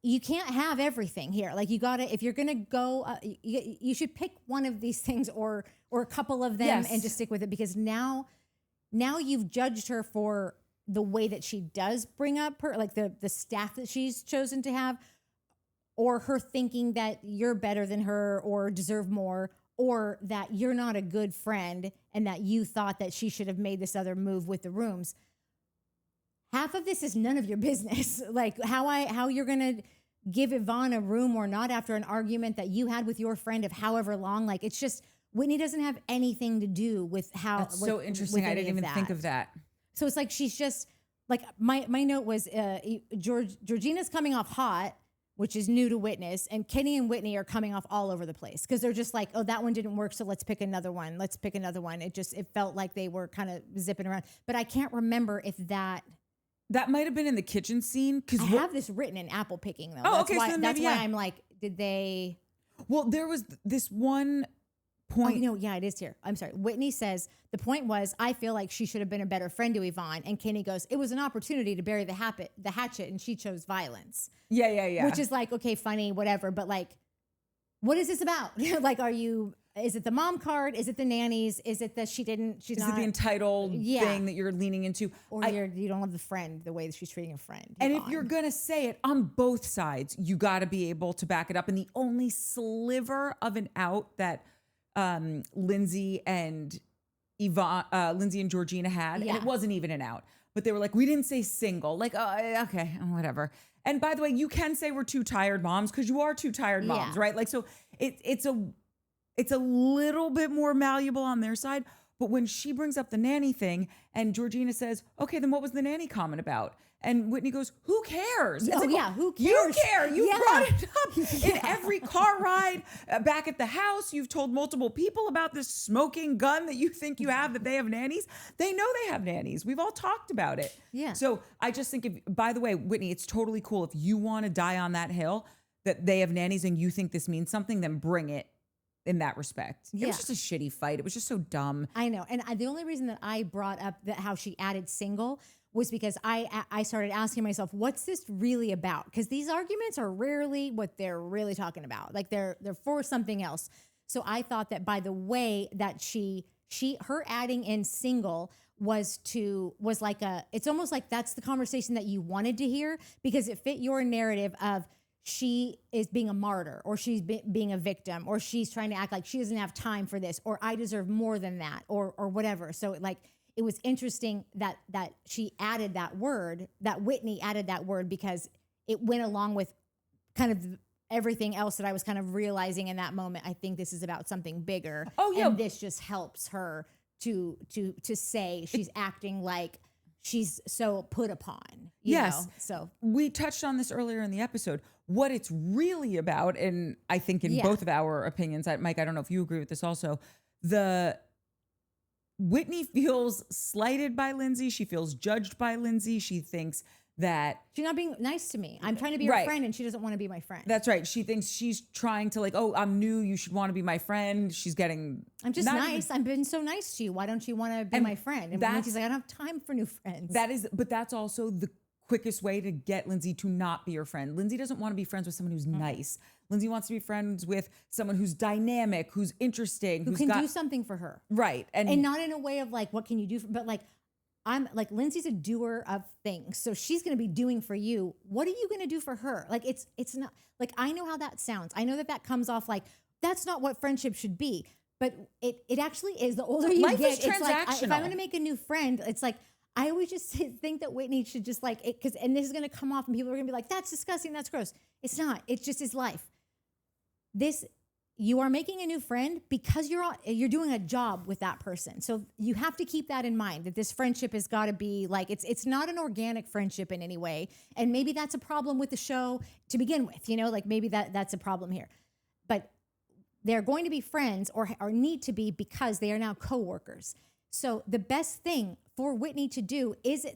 you can't have everything here. Like you gotta, if you're gonna go, you should pick one of these things or a couple of them and just stick with it, because now you've judged her for the way that she does bring up her, like the staff that she's chosen to have, or her thinking that you're better than her or deserve more, or that you're not a good friend and that you thought that she should have made this other move with the rooms. Half of this is none of your business. Like how you're going to give Yvonne a room or not after an argument that you had with your friend of however long. Like it's just, Whitney doesn't have anything to do with how. That's so interesting. I didn't even think of that. So it's like, she's just like, my note was Georgina's coming off hot, which is new to witness. And Kenny and Whitney are coming off all over the place because they're just like, oh, that one didn't work, so let's pick another one. Let's pick another one. It felt like they were kind of zipping around. But I can't remember if that might have been in the kitchen scene. I have this written in apple picking, though. Oh, That's why I'm like, did they? Well, there was this one point. Oh, no, yeah, it is here. I'm sorry. Whitney says, the point was, I feel like she should have been a better friend to Yvonne. And Kenny goes, it was an opportunity to bury the hatchet, and she chose violence. Yeah. Which is like, okay, funny, whatever. But like, what is this about? Like, is it the mom card? Is it the nannies? Is it that she's not? Is it the entitled thing that you're leaning into? Or you don't love the friend the way that she's treating a friend. And if you're going to say it on both sides, you got to be able to back it up. And the only sliver of an out that Lindsay and Georgina had, and it wasn't even an out, but they were like, we didn't say single. Like, oh, okay, whatever. And by the way, you can say we're two tired moms because you are two tired moms, right? Like, so it's a little bit more malleable on their side. But when she brings up the nanny thing and Georgina says, okay, then what was the nanny comment about? And Whitney goes, who cares? Who cares? You care. You brought it up in every car ride back at the house. You've told multiple people about this smoking gun that you think you have, that they have nannies. They know they have nannies. We've all talked about it. Yeah. So I just think, by the way, Whitney, it's totally cool. If you want to die on that hill that they have nannies and you think this means something, then bring it. In that respect, it was just a shitty fight. It was just so dumb. I know, and the only reason that I brought up how she added single was because I started asking myself, what's this really about? Because these arguments are rarely what they're really talking about. Like they're for something else. So I thought that by the way that her adding in single was like it's almost like that's the conversation that you wanted to hear because it fit your narrative of. She is being a martyr, or she's being a victim, or she's trying to act like she doesn't have time for this, or I deserve more than that, or whatever. So like it was interesting that she added that word, that Whitney added that word because it went along with kind of everything else that I was kind of realizing in that moment. I think this is about something bigger. Oh yeah, and this just helps her to say she's acting like she's so put upon. You know? So we touched on this earlier in the episode. What it's really about, and I think in both of our opinions, Mike, I don't know if you agree with this also, Whitney feels slighted by Lindsay. She feels judged by Lindsay. She thinks that she's not being nice to me. I'm trying to be her friend and she doesn't want to be my friend. That's right. She thinks she's trying to like, oh, I'm new. You should want to be my friend. She's getting... I'm just nice. I've been so nice to you. Why don't you want to be my friend? And Lindsay's like, I don't have time for new friends. But that's also the quickest way to get Lindsay to not be your friend. Lindsay doesn't want to be friends with someone who's nice. Lindsay wants to be friends with someone who's dynamic, who's interesting, who can do something for her. Right. And not in a way of like, what can you do? But like, I'm like, Lindsay's a doer of things. So she's going to be doing for you. What are you going to do for her? Like, it's not like, I know how that sounds. I know that comes off like, that's not what friendship should be. But it actually is. The older you Life get, is it's like, if transactional. I'm going to make a new friend, it's like, I always just think that Whitney should just like it, and this is going to come off and people are going to be like, that's disgusting. That's gross. It's not. It's just his life. You are making a new friend because you're doing a job with that person. So you have to keep that in mind, that this friendship has got to be like, it's not an organic friendship in any way. And maybe that's a problem with the show to begin with, like maybe that's a problem here. But they're going to be friends or need to be because they are now coworkers. So the best thing for Whitney to do is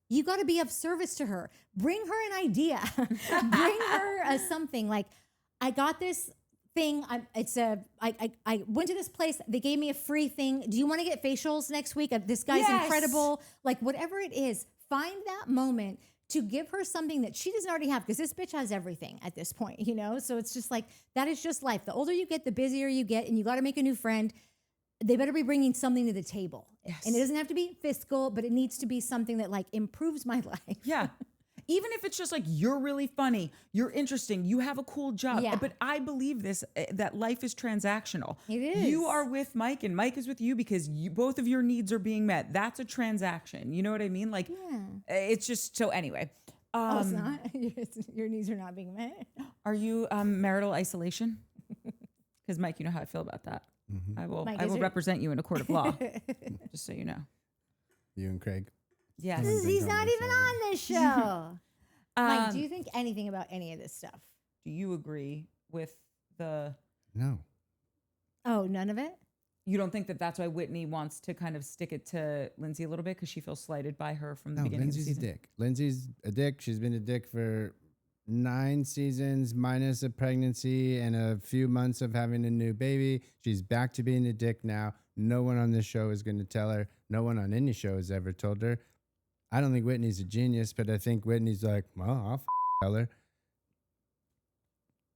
you got to be of service to her. Bring her an idea. Bring her something like, I got this thing. I went to this place. They gave me a free thing. Do you want to get facials next week? This guy's incredible. Like whatever it is, find that moment to give her something that she doesn't already have, because this bitch has everything at this point, So it's just like, that is just life. The older you get, the busier you get, and you got to make a new friend. They better be bringing something to the table. Yes. And it doesn't have to be fiscal, but it needs to be something that like improves my life. Yeah. Even if it's just like, you're really funny, you're interesting, you have a cool job. Yeah. But I believe that life is transactional. It is. You are with Mike and Mike is with you because both of your needs are being met. That's a transaction. You know what I mean? Like, it's just, so anyway. It's not. Your needs are not being met. Are you marital isolation? Because Mike, you know how I feel about that. Mm-hmm. I will represent you in a court of law, just so you know. You and Craig. Yes. He's not even on this show. Mike, do you think anything about any of this stuff? Do you agree with the... No. Oh, none of it? You don't think that that's why Whitney wants to kind of stick it to Lindsay a little bit because she feels slighted by her from the beginning Lindsay's of the season? a dick. Lindsay's a dick. She's been a dick for 9 seasons minus a pregnancy and a few months of having a new baby. She's back to being a dick now. No one on this show is going to tell her. No one on any show has ever told her. I don't think Whitney's a genius, but I think Whitney's like, well, I'll tell her.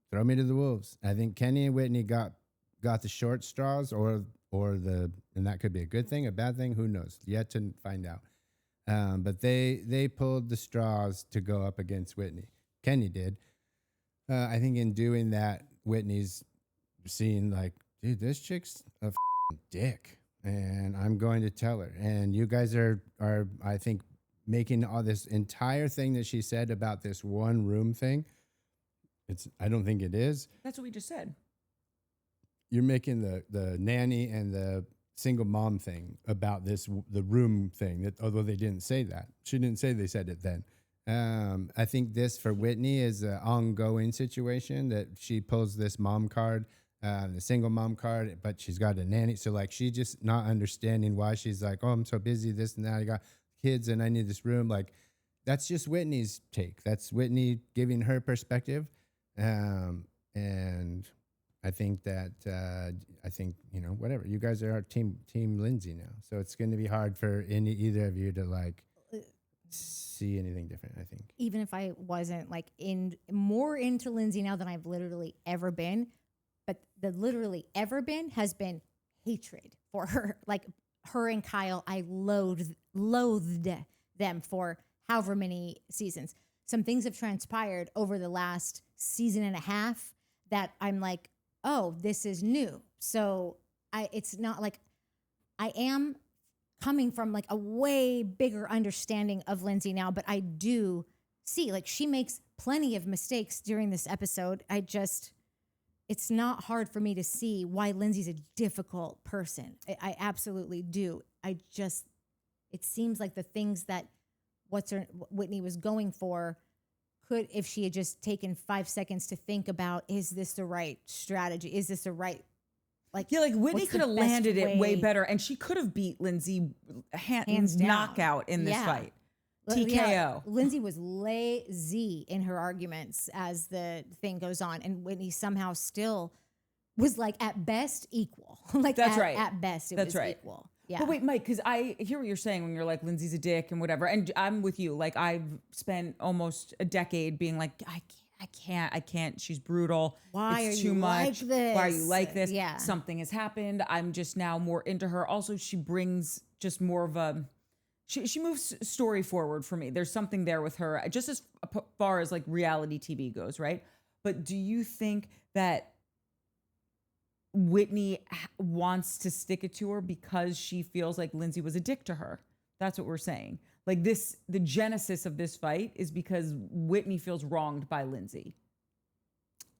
Throw me to the wolves. I think Kenny and Whitney got the short straws, or and that could be a good thing, a bad thing, who knows? Yet to find out. But they pulled the straws to go up against Whitney. Kenny did. I think in doing that, Whitney's seeing like, dude, this chick's a dick, and I'm going to tell her. And you guys are I think, making all this entire thing that she said about this one room thing. I don't think it is. That's what we just said. You're making the nanny and the single mom thing about the room thing. That although they didn't say that, she didn't say they said it then. I think this for Whitney is an ongoing situation that she pulls this mom card, the single mom card, but she's got a nanny. So like she just not understanding why she's like, oh, I'm so busy, this and that. I got kids and I need this room. Like that's just Whitney's take. That's Whitney giving her perspective. And I think that, whatever, you guys are our team Lindsay now. So it's going to be hard for either of you to like see anything different, I think. Even if I wasn't like more into Lindsay now than I've literally ever been, but the literally ever been has been hatred for her. Like her and Kyle, I loathed them for however many seasons. Some things have transpired over the last season and a half that I'm like, oh, this is new. So it's not like I am coming from like a way bigger understanding of Lindsay now, but I do see like she makes plenty of mistakes during this episode. It's not hard for me to see why Lindsay's a difficult person. I absolutely do. It seems like the things that Whitney was going for could, if she had just taken 5 seconds to think about, is this the right strategy? Is this the right, like Whitney could have landed it way better, and she could have beat Lindsay hands knockout in this fight. TKO. Yeah, Lindsay was lazy in her arguments as the thing goes on, and Whitney somehow still was like at best equal. Like that's right. At best, it was equal. Yeah. But wait, Mike, because I hear what you're saying when you're like, Lindsay's a dick and whatever. And I'm with you. Like, I've spent almost a decade being like, I can't. She's brutal. Why it's are too you much. like this? Why are you like this? Yeah. Something has happened. I'm just now more into her. Also, she brings just more of a, she moves story forward for me. There's something there with her, just as far as like reality TV goes, right? But do you think that Whitney wants to stick it to her because she feels like Lindsay was a dick to her? That's what we're saying. Like this, the genesis of this fight is because Whitney feels wronged by Lindsay.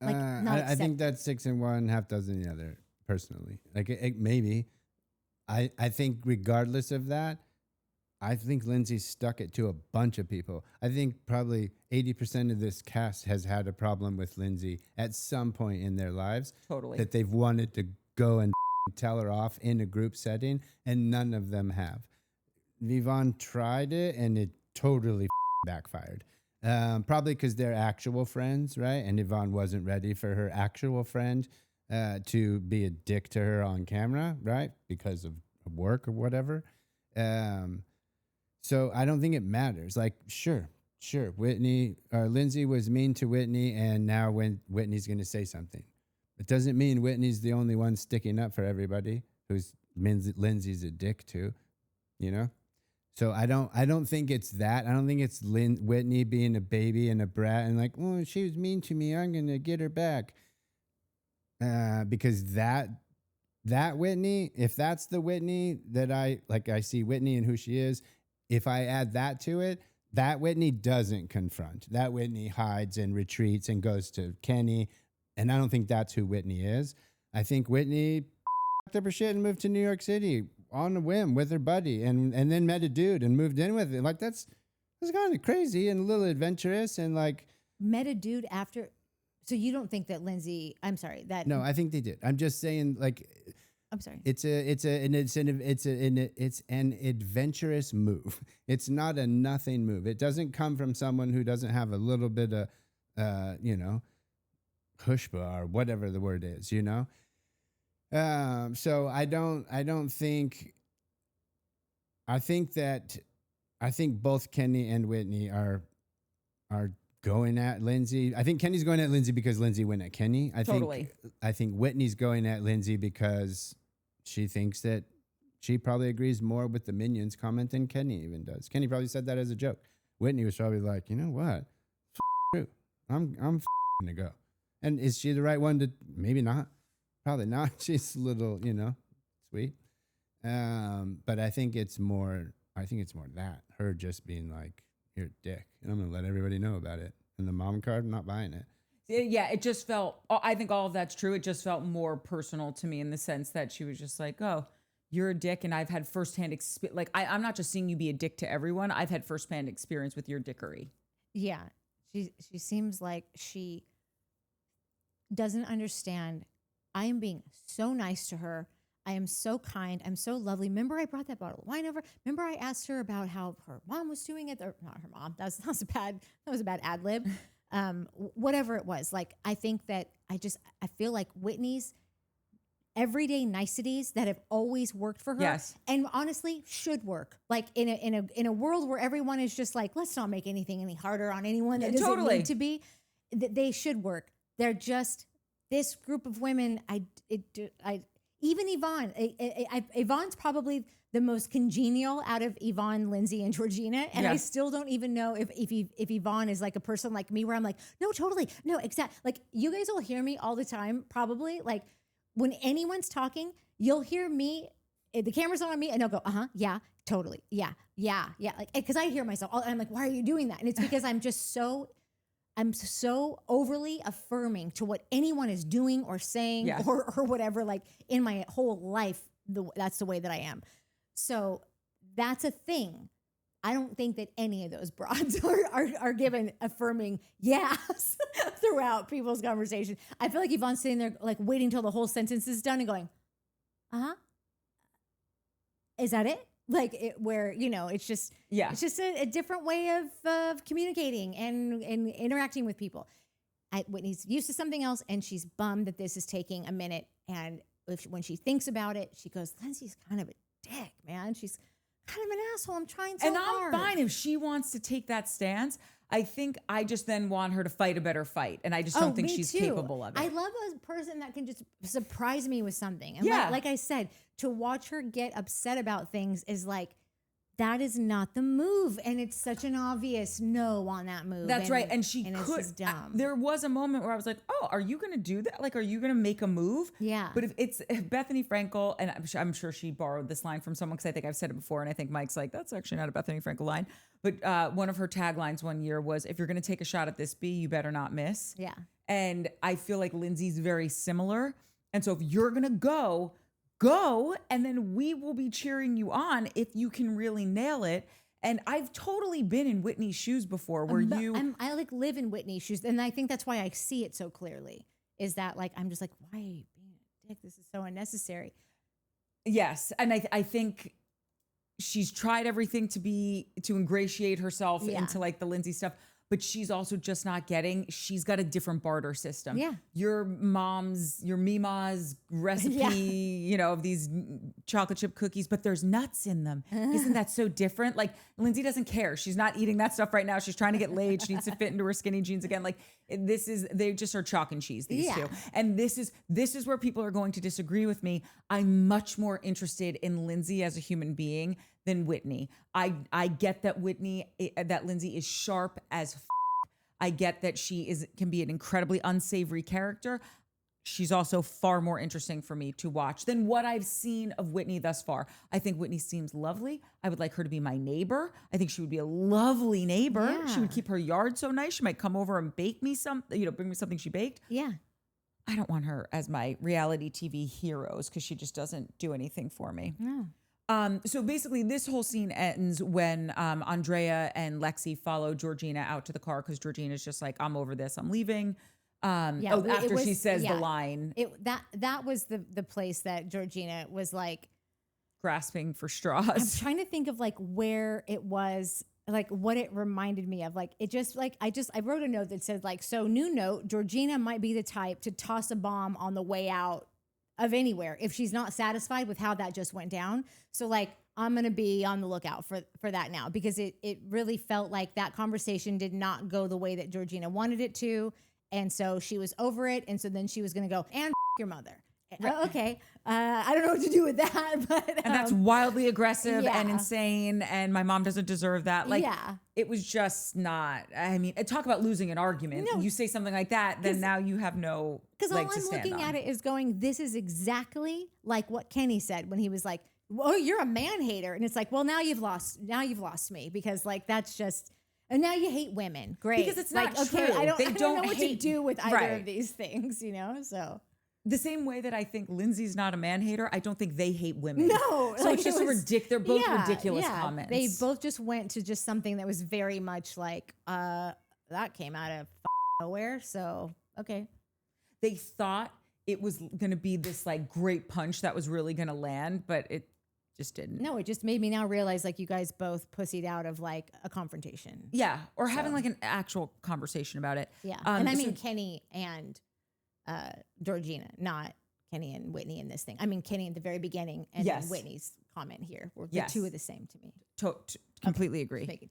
Like, I think that's 6 and 1, half dozen the other. Personally, like maybe, I think regardless of that, I think Lindsay stuck it to a bunch of people. I think probably 80% of this cast has had a problem with Lindsay at some point in their lives. Totally. That they've wanted to go and tell her off in a group setting, and none of them have. Yvonne tried it, and it totally backfired. Probably because they're actual friends, right? And Yvonne wasn't ready for her actual friend to be a dick to her on camera, right? Because of work or whatever. So I don't think it matters. Like, sure, Whitney or Lindsay was mean to Whitney, and now when Whitney's going to say something, it doesn't mean Whitney's the only one sticking up for everybody who's Lindsay's a dick to, you know. So I don't think it's that. I don't think it's Whitney being a baby and a brat and like, oh, she was mean to me, I'm gonna get her back. Because that Whitney, if that's the Whitney that I see Whitney and who she is. If I add that to it, that Whitney doesn't confront. That Whitney hides and retreats and goes to Kenny. And I don't think that's who Whitney is. I think Whitney packed up her shit and moved to New York City on a whim with her buddy and then met a dude and moved in with him. Like that's kind of crazy and a little adventurous and like. Met a dude after. So you don't think that Lindsay, I'm sorry, that. No, I think they did. I'm just saying like. I'm sorry. It's an adventurous move. It's not a nothing move. It doesn't come from someone who doesn't have a little bit of, chutzpah or whatever the word is, you know. So I think both Kenny and Whitney are going at Lindsay. I think Kenny's going at Lindsay because Lindsay went at Kenny. I think Whitney's going at Lindsay because she thinks that she probably agrees more with the Minions comment than Kenny even does. Kenny probably said that as a joke. Whitney was probably like, you know what? True. I'm gonna go. And is she the right one to? Maybe not. Probably not. She's a little, sweet. But I think it's more. That her just being like, you're a dick, and I'm gonna let everybody know about it. And the mom card, I'm not buying it. Yeah, it just felt, I think all of that's true. It just felt more personal to me in the sense that she was just like, oh, you're a dick. And I've had firsthand experience. Like, I'm not just seeing you be a dick to everyone. I've had firsthand experience with your dickery. Yeah. She seems like she doesn't understand. I am being so nice to her. I am so kind. I'm so lovely. Remember I brought that bottle of wine over? Remember I asked her about how her mom was doing it? Or not her mom. That was a bad ad lib. Whatever it was. Like, I think that I feel like Whitney's everyday niceties that have always worked for her. Yes. And honestly should work. Like in a world where everyone is just like, let's not make anything any harder on anyone that doesn't need to be, they should work. They're just this group of women. Even Yvonne, Yvonne's probably the most congenial out of Yvonne, Lindsay, and Georgina. And I still don't even know if Yvonne is like a person like me where I'm like, no, totally. No, exactly. Like you guys will hear me all the time, probably. Like when anyone's talking, you'll hear me, the camera's on me and they'll go, yeah, totally. Yeah. Like, cause I hear myself. I'm like, why are you doing that? And it's because I'm so overly affirming to what anyone is doing or saying or whatever, like in my whole life, that's the way that I am. So that's a thing. I don't think that any of those broads are given affirming yes throughout people's conversation. I feel like Yvonne's sitting there like waiting till the whole sentence is done and going, is that it? Like it's just a different way of communicating and interacting with people. Whitney's used to something else, and she's bummed that this is taking a minute. And when she thinks about it, she goes, Lindsay's kind of a dick, man. She's kind of an asshole. I'm trying so hard. And I'm fine if she wants to take that stance. I think I just then want her to fight a better fight. And I just don't think she's capable of it. I love a person that can just surprise me with something. And Yeah. like I said, to watch her get upset about things is like, that is not the move. And it's such an obvious no on that move. That's right. And she it's could. just dumb. There was a moment where I was like, oh, are you going to do that? Like, are you going to make a move? Yeah. But if Bethany Frankel, and I'm sure she borrowed this line from someone because I think I've said it before. And I think Mike's like, that's actually not a Bethany Frankel line. But one of her taglines one year was, if you're going to take a shot at this bee, you better not miss. Yeah. And I feel like Lindsay's very similar. And so if you're going to go, and then we will be cheering you on if you can really nail it. And I've totally been in Whitney's shoes before where I like live in Whitney's shoes. And I think that's why I see it so clearly is that like, I'm just like, why are you being a dick? This is so unnecessary. Yes. And I think she's tried everything to ingratiate herself into like the Lindsay stuff, but she's also just not getting, she's got a different barter system. Yeah. Your Mima's recipe, of these chocolate chip cookies, but there's nuts in them. Isn't that so different? Like Lindsay doesn't care. She's not eating that stuff right now. She's trying to get laid. She needs to fit into her skinny jeans again. Like they just are chalk and cheese, these two. And this is where people are going to disagree with me. I'm much more interested in Lindsay as a human being than Whitney. I get that that Lindsay is sharp as I get that she can be an incredibly unsavory character. She's also far more interesting for me to watch than what I've seen of Whitney thus far. I think Whitney seems lovely. I would like her to be my neighbor. I think she would be a lovely neighbor. Yeah. She would keep her yard so nice. She might come over and bake me something, bring me something she baked. Yeah. I don't want her as my reality TV heroes because she just doesn't do anything for me. No. So basically, this whole scene ends when Andrea and Lexi follow Georgina out to the car because Georgina's just like, I'm over this, I'm leaving. After she says the line. That was the place that Georgina was like grasping for straws. I'm trying to think of like where it was, like what it reminded me of. Like it just like I wrote a note that said like, so new note, Georgina might be the type to toss a bomb on the way out of anywhere if she's not satisfied with how that just went down. So like I'm going to be on the lookout for that now because it really felt like that conversation did not go the way that Georgina wanted it to. And so she was over it. And so then she was going to go and your mother. Right. Okay. I don't know what to do with that, but and that's wildly aggressive and insane. And my mom doesn't deserve that. Like it was just not, I mean, talk about losing an argument. No. You say something like that, then now you have no because all I'm looking at it is going, this is exactly like what Kenny said when he was like, oh, you're a man hater. And it's like, well, now you've lost me because like, that's just, and now you hate women. Great. Because it's not like, true. Okay, I don't know what to do with either of these things, so. The same way that I think Lindsay's not a man hater, I don't think they hate women. No. So like it's just ridiculous. They're both ridiculous comments. They both just went to just something that was very much like, that came out of nowhere. So, okay. They thought it was going to be this like great punch that was really going to land, but it just didn't. No, it just made me now realize like you guys both pussied out of like a confrontation. Yeah. Or having like an actual conversation about it. Yeah. And I mean, Kenny and Georgina, not Kenny and Whitney in this thing. I mean, Kenny at the very beginning and then Whitney's comment here were the two of the same to me. Completely agree. Just making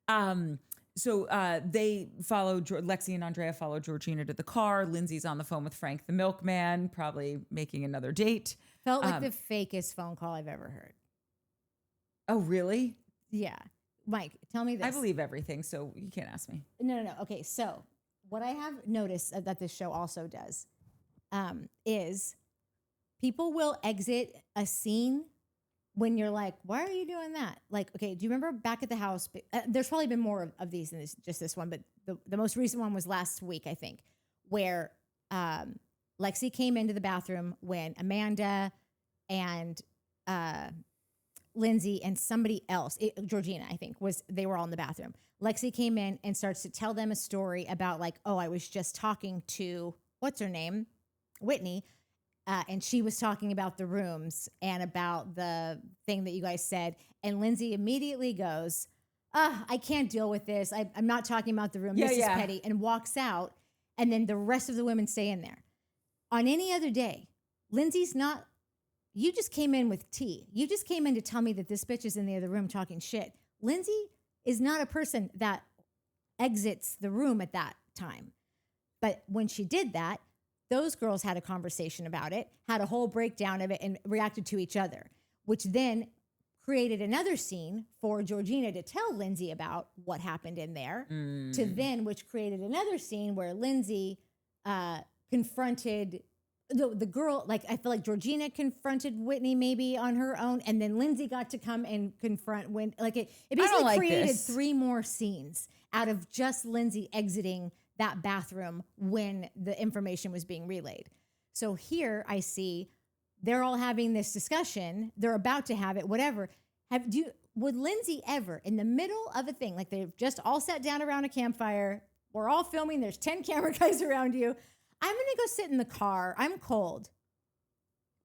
sure. So they follow, Lexi and Andrea follow Georgina to the car. Lindsay's on the phone with Frank the milkman, probably making another date. Felt like the fakest phone call I've ever heard. Oh, really? Yeah. Mike, tell me this. I believe everything, so you can't ask me. No. Okay, so what I have noticed that this show also does is people will exit a scene when you're like, why are you doing that? Like, okay, do you remember back at the house? There's probably been more of these than just this one, but the most recent one was last week, I think, where Lexi came into the bathroom when Amanda and Lindsay and somebody else, Georgina, I think, they were all in the bathroom. Lexi came in and starts to tell them a story about like, oh, I was just talking to, what's her name? Whitney. And she was talking about the rooms and about the thing that you guys said. And Lindsay immediately goes, I can't deal with this. I'm not talking about the room. This is petty. And walks out. And then the rest of the women stay in there. On any other day, Lindsay's not, you just came in with tea. You just came in to tell me that this bitch is in the other room talking shit. Lindsay is not a person that exits the room at that time. But when she did that, those girls had a conversation about it, had a whole breakdown of it, and reacted to each other, which then created another scene for Georgina to tell Lindsay about what happened in there, which created another scene where Lindsay confronted the girl. Like, I feel like Georgina confronted Whitney maybe on her own, and then Lindsay got to come and confront when, like, it basically created 3 more scenes out of just Lindsay exiting that bathroom when the information was being relayed. So here I see they're all having this discussion. They're about to have it, whatever. Would Lindsay ever, in the middle of a thing, like they've just all sat down around a campfire, we're all filming, there's 10 camera guys around you, I'm going to go sit in the car, I'm cold.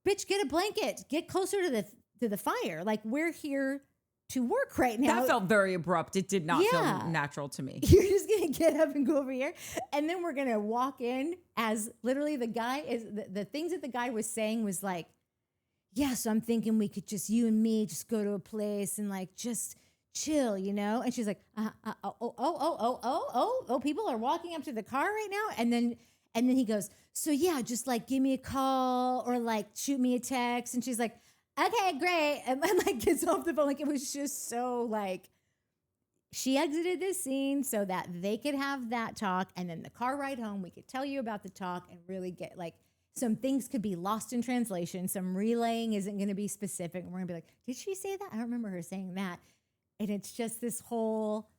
Bitch, get a blanket, get closer to the fire. Like, we're here to work right now. That felt very abrupt. It did not feel natural to me. You're just going to get up and go over here. And then we're going to walk in as literally the guy is, the things that the guy was saying was like, yeah, so I'm thinking we could just, you and me, just go to a place and like, just chill, you know? And she's like, people are walking up to the car right now. And then he goes, so yeah, just like give me a call or like shoot me a text. And she's like, okay, great. And then like gets off the phone. Like, it was just so like, she exited this scene so that they could have that talk. And then the car ride home, we could tell you about the talk and really get like, some things could be lost in translation. Some relaying isn't going to be specific. We're going to be like, did she say that? I don't remember her saying that. And it's just this whole,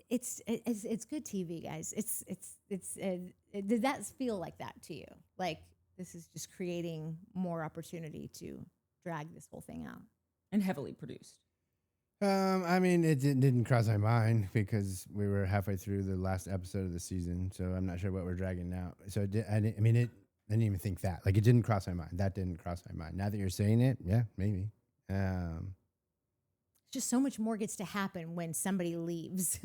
it's good TV, guys. Did that feel like that to you? Like, this is just creating more opportunity to drag this whole thing out. And heavily produced. I mean, it didn't cross my mind because we were halfway through the last episode of the season, so I'm not sure what we're dragging out. So I didn't even think that. Like, it didn't cross my mind. That didn't cross my mind. Now that you're saying it, yeah, maybe. Just so much more gets to happen when somebody leaves.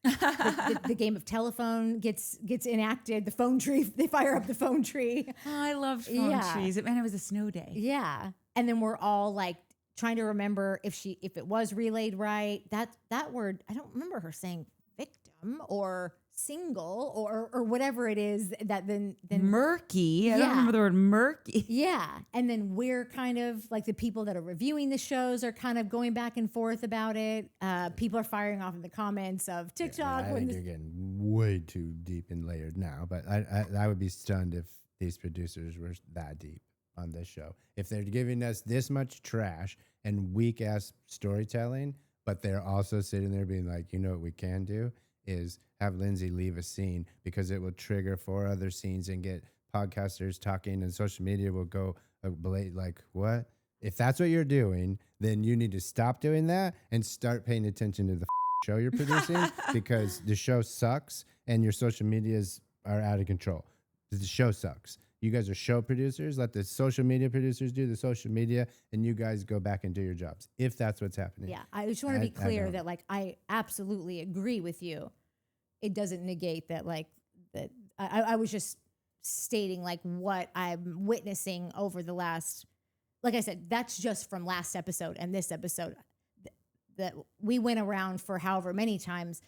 the game of telephone gets enacted. The phone tree, they fire up the phone tree. Oh, I loved phone trees. Man, it was a snow day. Yeah, and then we're all like trying to remember if it was relayed right. That word, I don't remember her saying victim or single or whatever it is that then murky. I don't remember the word murky. Yeah. And then we're kind of like the people that are reviewing the shows are kind of going back and forth about it. People are firing off in the comments of TikTok. I think you're getting way too deep and layered now, but I would be stunned if these producers were that deep on this show. If they're giving us this much trash and weak ass storytelling, but they're also sitting there being like, you know what we can do is have Lindsay leave a scene because it will trigger 4 other scenes and get podcasters talking and social media will go like, what? If that's what you're doing, then you need to stop doing that and start paying attention to the show you're producing because the show sucks and your social medias are out of control. The show sucks. You guys are show producers. Let the social media producers do the social media, and you guys go back and do your jobs, if that's what's happening. Yeah, I just want to be clear that, like, I absolutely agree with you. It doesn't negate that, like, that I was just stating, like, what I'm witnessing over the last, like I said, that's just from last episode and this episode that we went around for however many times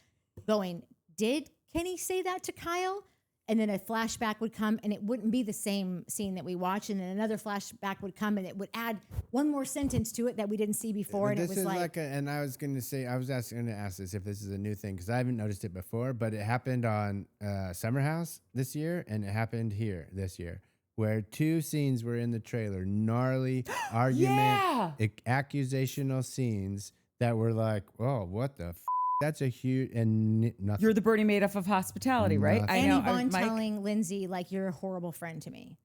going, did Kenny say that to Kyle? And then a flashback would come and it wouldn't be the same scene that we watched. And then another flashback would come and it would add one more sentence to it that we didn't see before. And this it was is like and I was going to say, I was going to ask this if this is a new thing because I haven't noticed it before, but it happened on Summer House this year and it happened here this year where 2 scenes were in the trailer, gnarly argument, accusational scenes that were like, oh, what the That's a huge and nothing. You're the Bernie Madoff of hospitality, right? I know. Yvonne telling Lindsay, like, you're a horrible friend to me.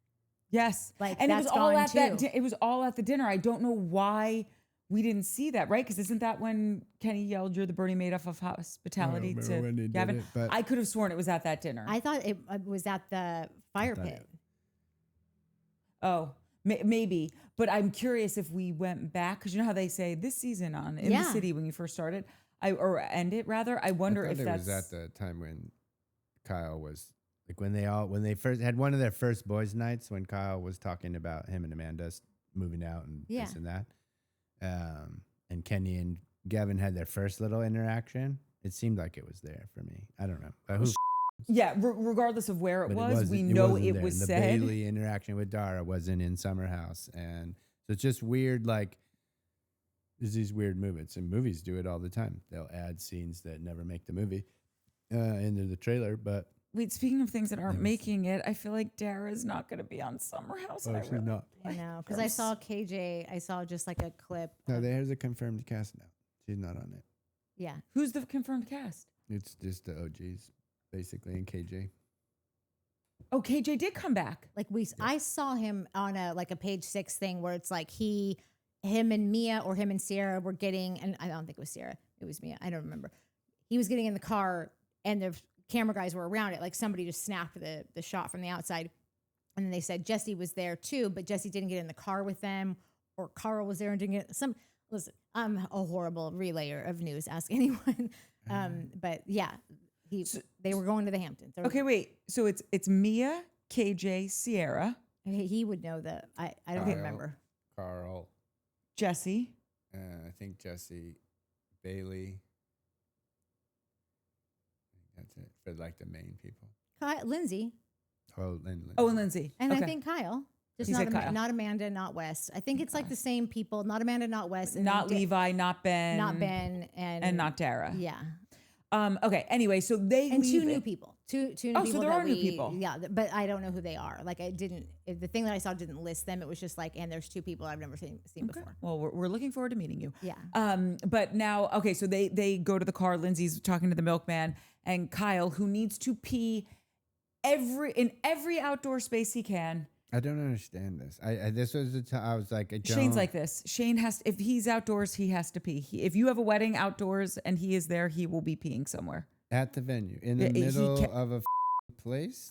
Yes, like, and that's it was all at too. that. It was all at the dinner. I don't know why we didn't see that, right? Because isn't that when Kenny yelled, "You're the Bernie Madoff of hospitality" to Gavin? I could have sworn it was at that dinner. I thought it was at the fire pit. Oh, maybe. But I'm curious if we went back because you know how they say this season on In the City when you first started. Or end it rather. I wonder if that's. It was at the time when Kyle was like when they first had one of their first boys' nights when Kyle was talking about him and Amanda moving out and this and that. And Kenny and Gavin had their first little interaction. It seemed like it was there for me. I don't know. But who Yeah, regardless of where it but was, we know wasn't it there. was The said. Bailey interaction with Dara wasn't in Summer House. And so it's just weird, like, there's these weird movements, and movies do it all the time. They'll add scenes that never make the movie into the trailer, but Wait, speaking of things that aren't making it, I feel like Dara's not going to be on Summer House. she's not. I know, because I saw KJ. I saw just like a clip. No, there's a confirmed cast now. She's not on it. Yeah. Who's the confirmed cast? It's just the OGs, basically, and KJ. Oh, KJ did come back. Like I saw him on a Page 6 thing where it's like him and Mia or him and Sierra were getting, and I don't think it was Sierra, it was Mia, I don't remember. He was getting in the car and the camera guys were around it. Like somebody just snapped the shot from the outside. And then they said Jesse was there too, but Jesse didn't get in the car with them, or Carl was there and didn't get listen, I'm a horrible relayer of news. Ask anyone. But yeah, they were going to the Hamptons. Okay, wait. So it's Mia, KJ, Sierra. He would know I don't remember. Carl. Jesse. I think Jesse, Bailey. That's it for like the main people. Lindsay. Oh, Lindsay. Oh, and Lindsay. And okay. I think Kyle. Just He said not, Kyle. not Amanda, not West. I think it's like the same people. Not Amanda, not West. And Not then Levi, not Ben. Not Ben. And not Dara. Yeah. Okay. Anyway, so they And leave two new it. people. Two new Oh, people. so there that are new people. Yeah, but I don't know who they are. Like the thing that I saw didn't list them. It was just like, and there's two people I've never seen before. Well, we're looking forward to meeting you. Yeah. But now, okay, so they go to the car. Lindsay's talking to the milkman, and Kyle, who needs to pee in every outdoor space he can. I don't understand this. This was the time I was like, Shane's like this. Shane has if he's outdoors, he has to pee. If you have a wedding outdoors and he is there, he will be peeing somewhere at the venue in the middle of a place.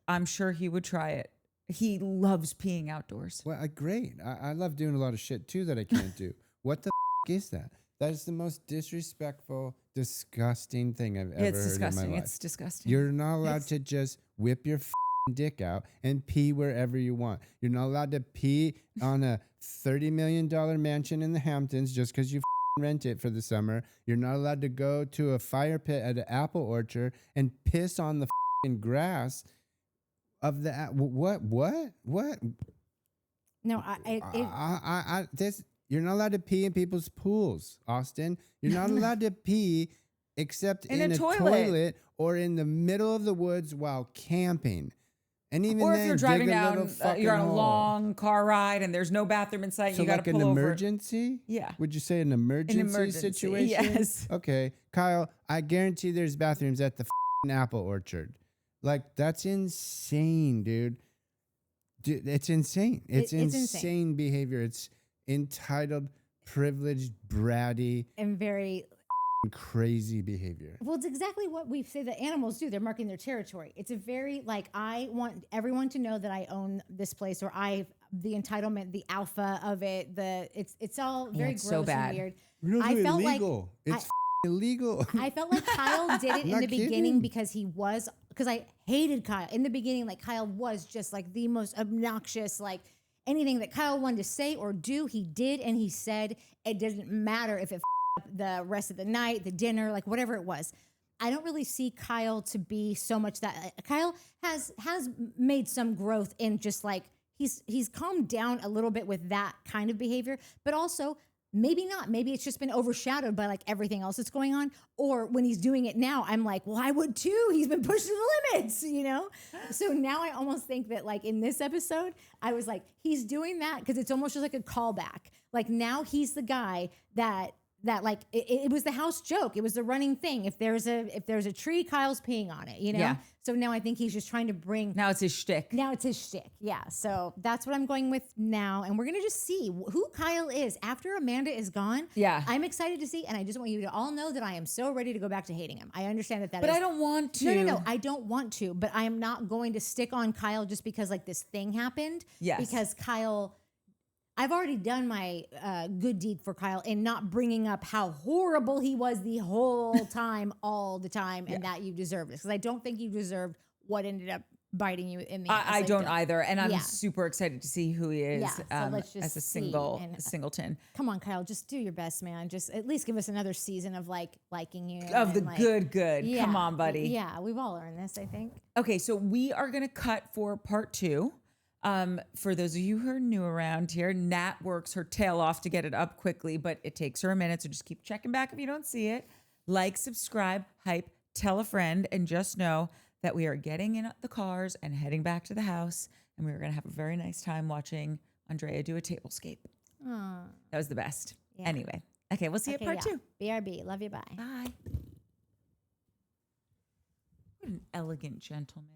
I'm sure he would try it. He loves peeing outdoors. Well, great. I love doing a lot of shit too that I can't do. What the is that? That is the most disrespectful, disgusting thing I've ever heard disgusting. in my life. It's disgusting. You're not allowed to just whip your dick out and pee wherever you want. You're not allowed to pee on a $30 million mansion in the Hamptons just because you rent it for the summer. You're not allowed to go to a fire pit at an apple orchard and piss on the grass of the what? No, you're not allowed to pee in people's pools, Austin. You're not allowed to pee except in a toilet or in the middle of the woods while camping. And even or then, if you're driving down, you're on a hole. long car ride and there's no bathroom in sight, So you got like to an pull over. emergency? Yeah. Would you say an emergency situation? Yes. Okay, Kyle, I guarantee there's bathrooms at the apple orchard. Like, that's insane, dude. It's insane. It's insane behavior. It's entitled, privileged, bratty, and very crazy behavior. Well, it's exactly what we say that animals do. They're marking their territory. It's a very I want everyone to know that I own this place, or the entitlement, the alpha of it. It's all very gross so bad. and weird. No, I felt illegal. It's illegal. I felt like Kyle did it in the beginning because I hated Kyle in the beginning. Like Kyle was just like the most obnoxious, like anything that Kyle wanted to say or do, he did and he said. It doesn't matter if it up the rest of the night, the dinner, like whatever it was. I don't really see Kyle to be so much that Kyle has made some growth in just like he's calmed down a little bit with that kind of behavior, but also maybe not. Maybe it's just been overshadowed by like everything else that's going on. Or when he's doing it now, I'm like, well, I would too. He's been pushing the limits, you know? So now I almost think that like in this episode, I was like, he's doing that because it's almost just like a callback. Like now he's the guy that like it was the house joke. It was the running thing. If there's a tree, Kyle's peeing on it, you know? Yeah. So now I think he's just trying to bring. Now it's his shtick. Yeah. So that's what I'm going with now. And we're going to just see who Kyle is after Amanda is gone. Yeah. I'm excited to see. And I just want you to all know that I am so ready to go back to hating him. I understand that But I don't want to. No. I don't want to. But I am not going to stick on Kyle just because like this thing happened. Yes. Because Kyle... I've already done my good deed for Kyle in not bringing up how horrible he was the whole time, all the time, and that you deserved it. Because I don't think you deserved what ended up biting you in the ass. I don't either. And I'm super excited to see who he is let's just as a singleton. Come on, Kyle, just do your best, man. Just at least give us another season of liking you. Of the good. Yeah, come on, buddy. Yeah, we've all earned this, I think. Okay, so we are going to cut for part 2. For those of you who are new around here, Nat works her tail off to get it up quickly, but it takes her a minute. So just keep checking back if you don't see it. Like, subscribe, hype, tell a friend, and just know that we are getting in the cars and heading back to the house. And we were going to have a very nice time watching Andrea do a tablescape. That was the best. Yeah. Anyway. Okay, we'll see you at part 2. BRB. Love you. Bye. Bye. What an elegant gentleman.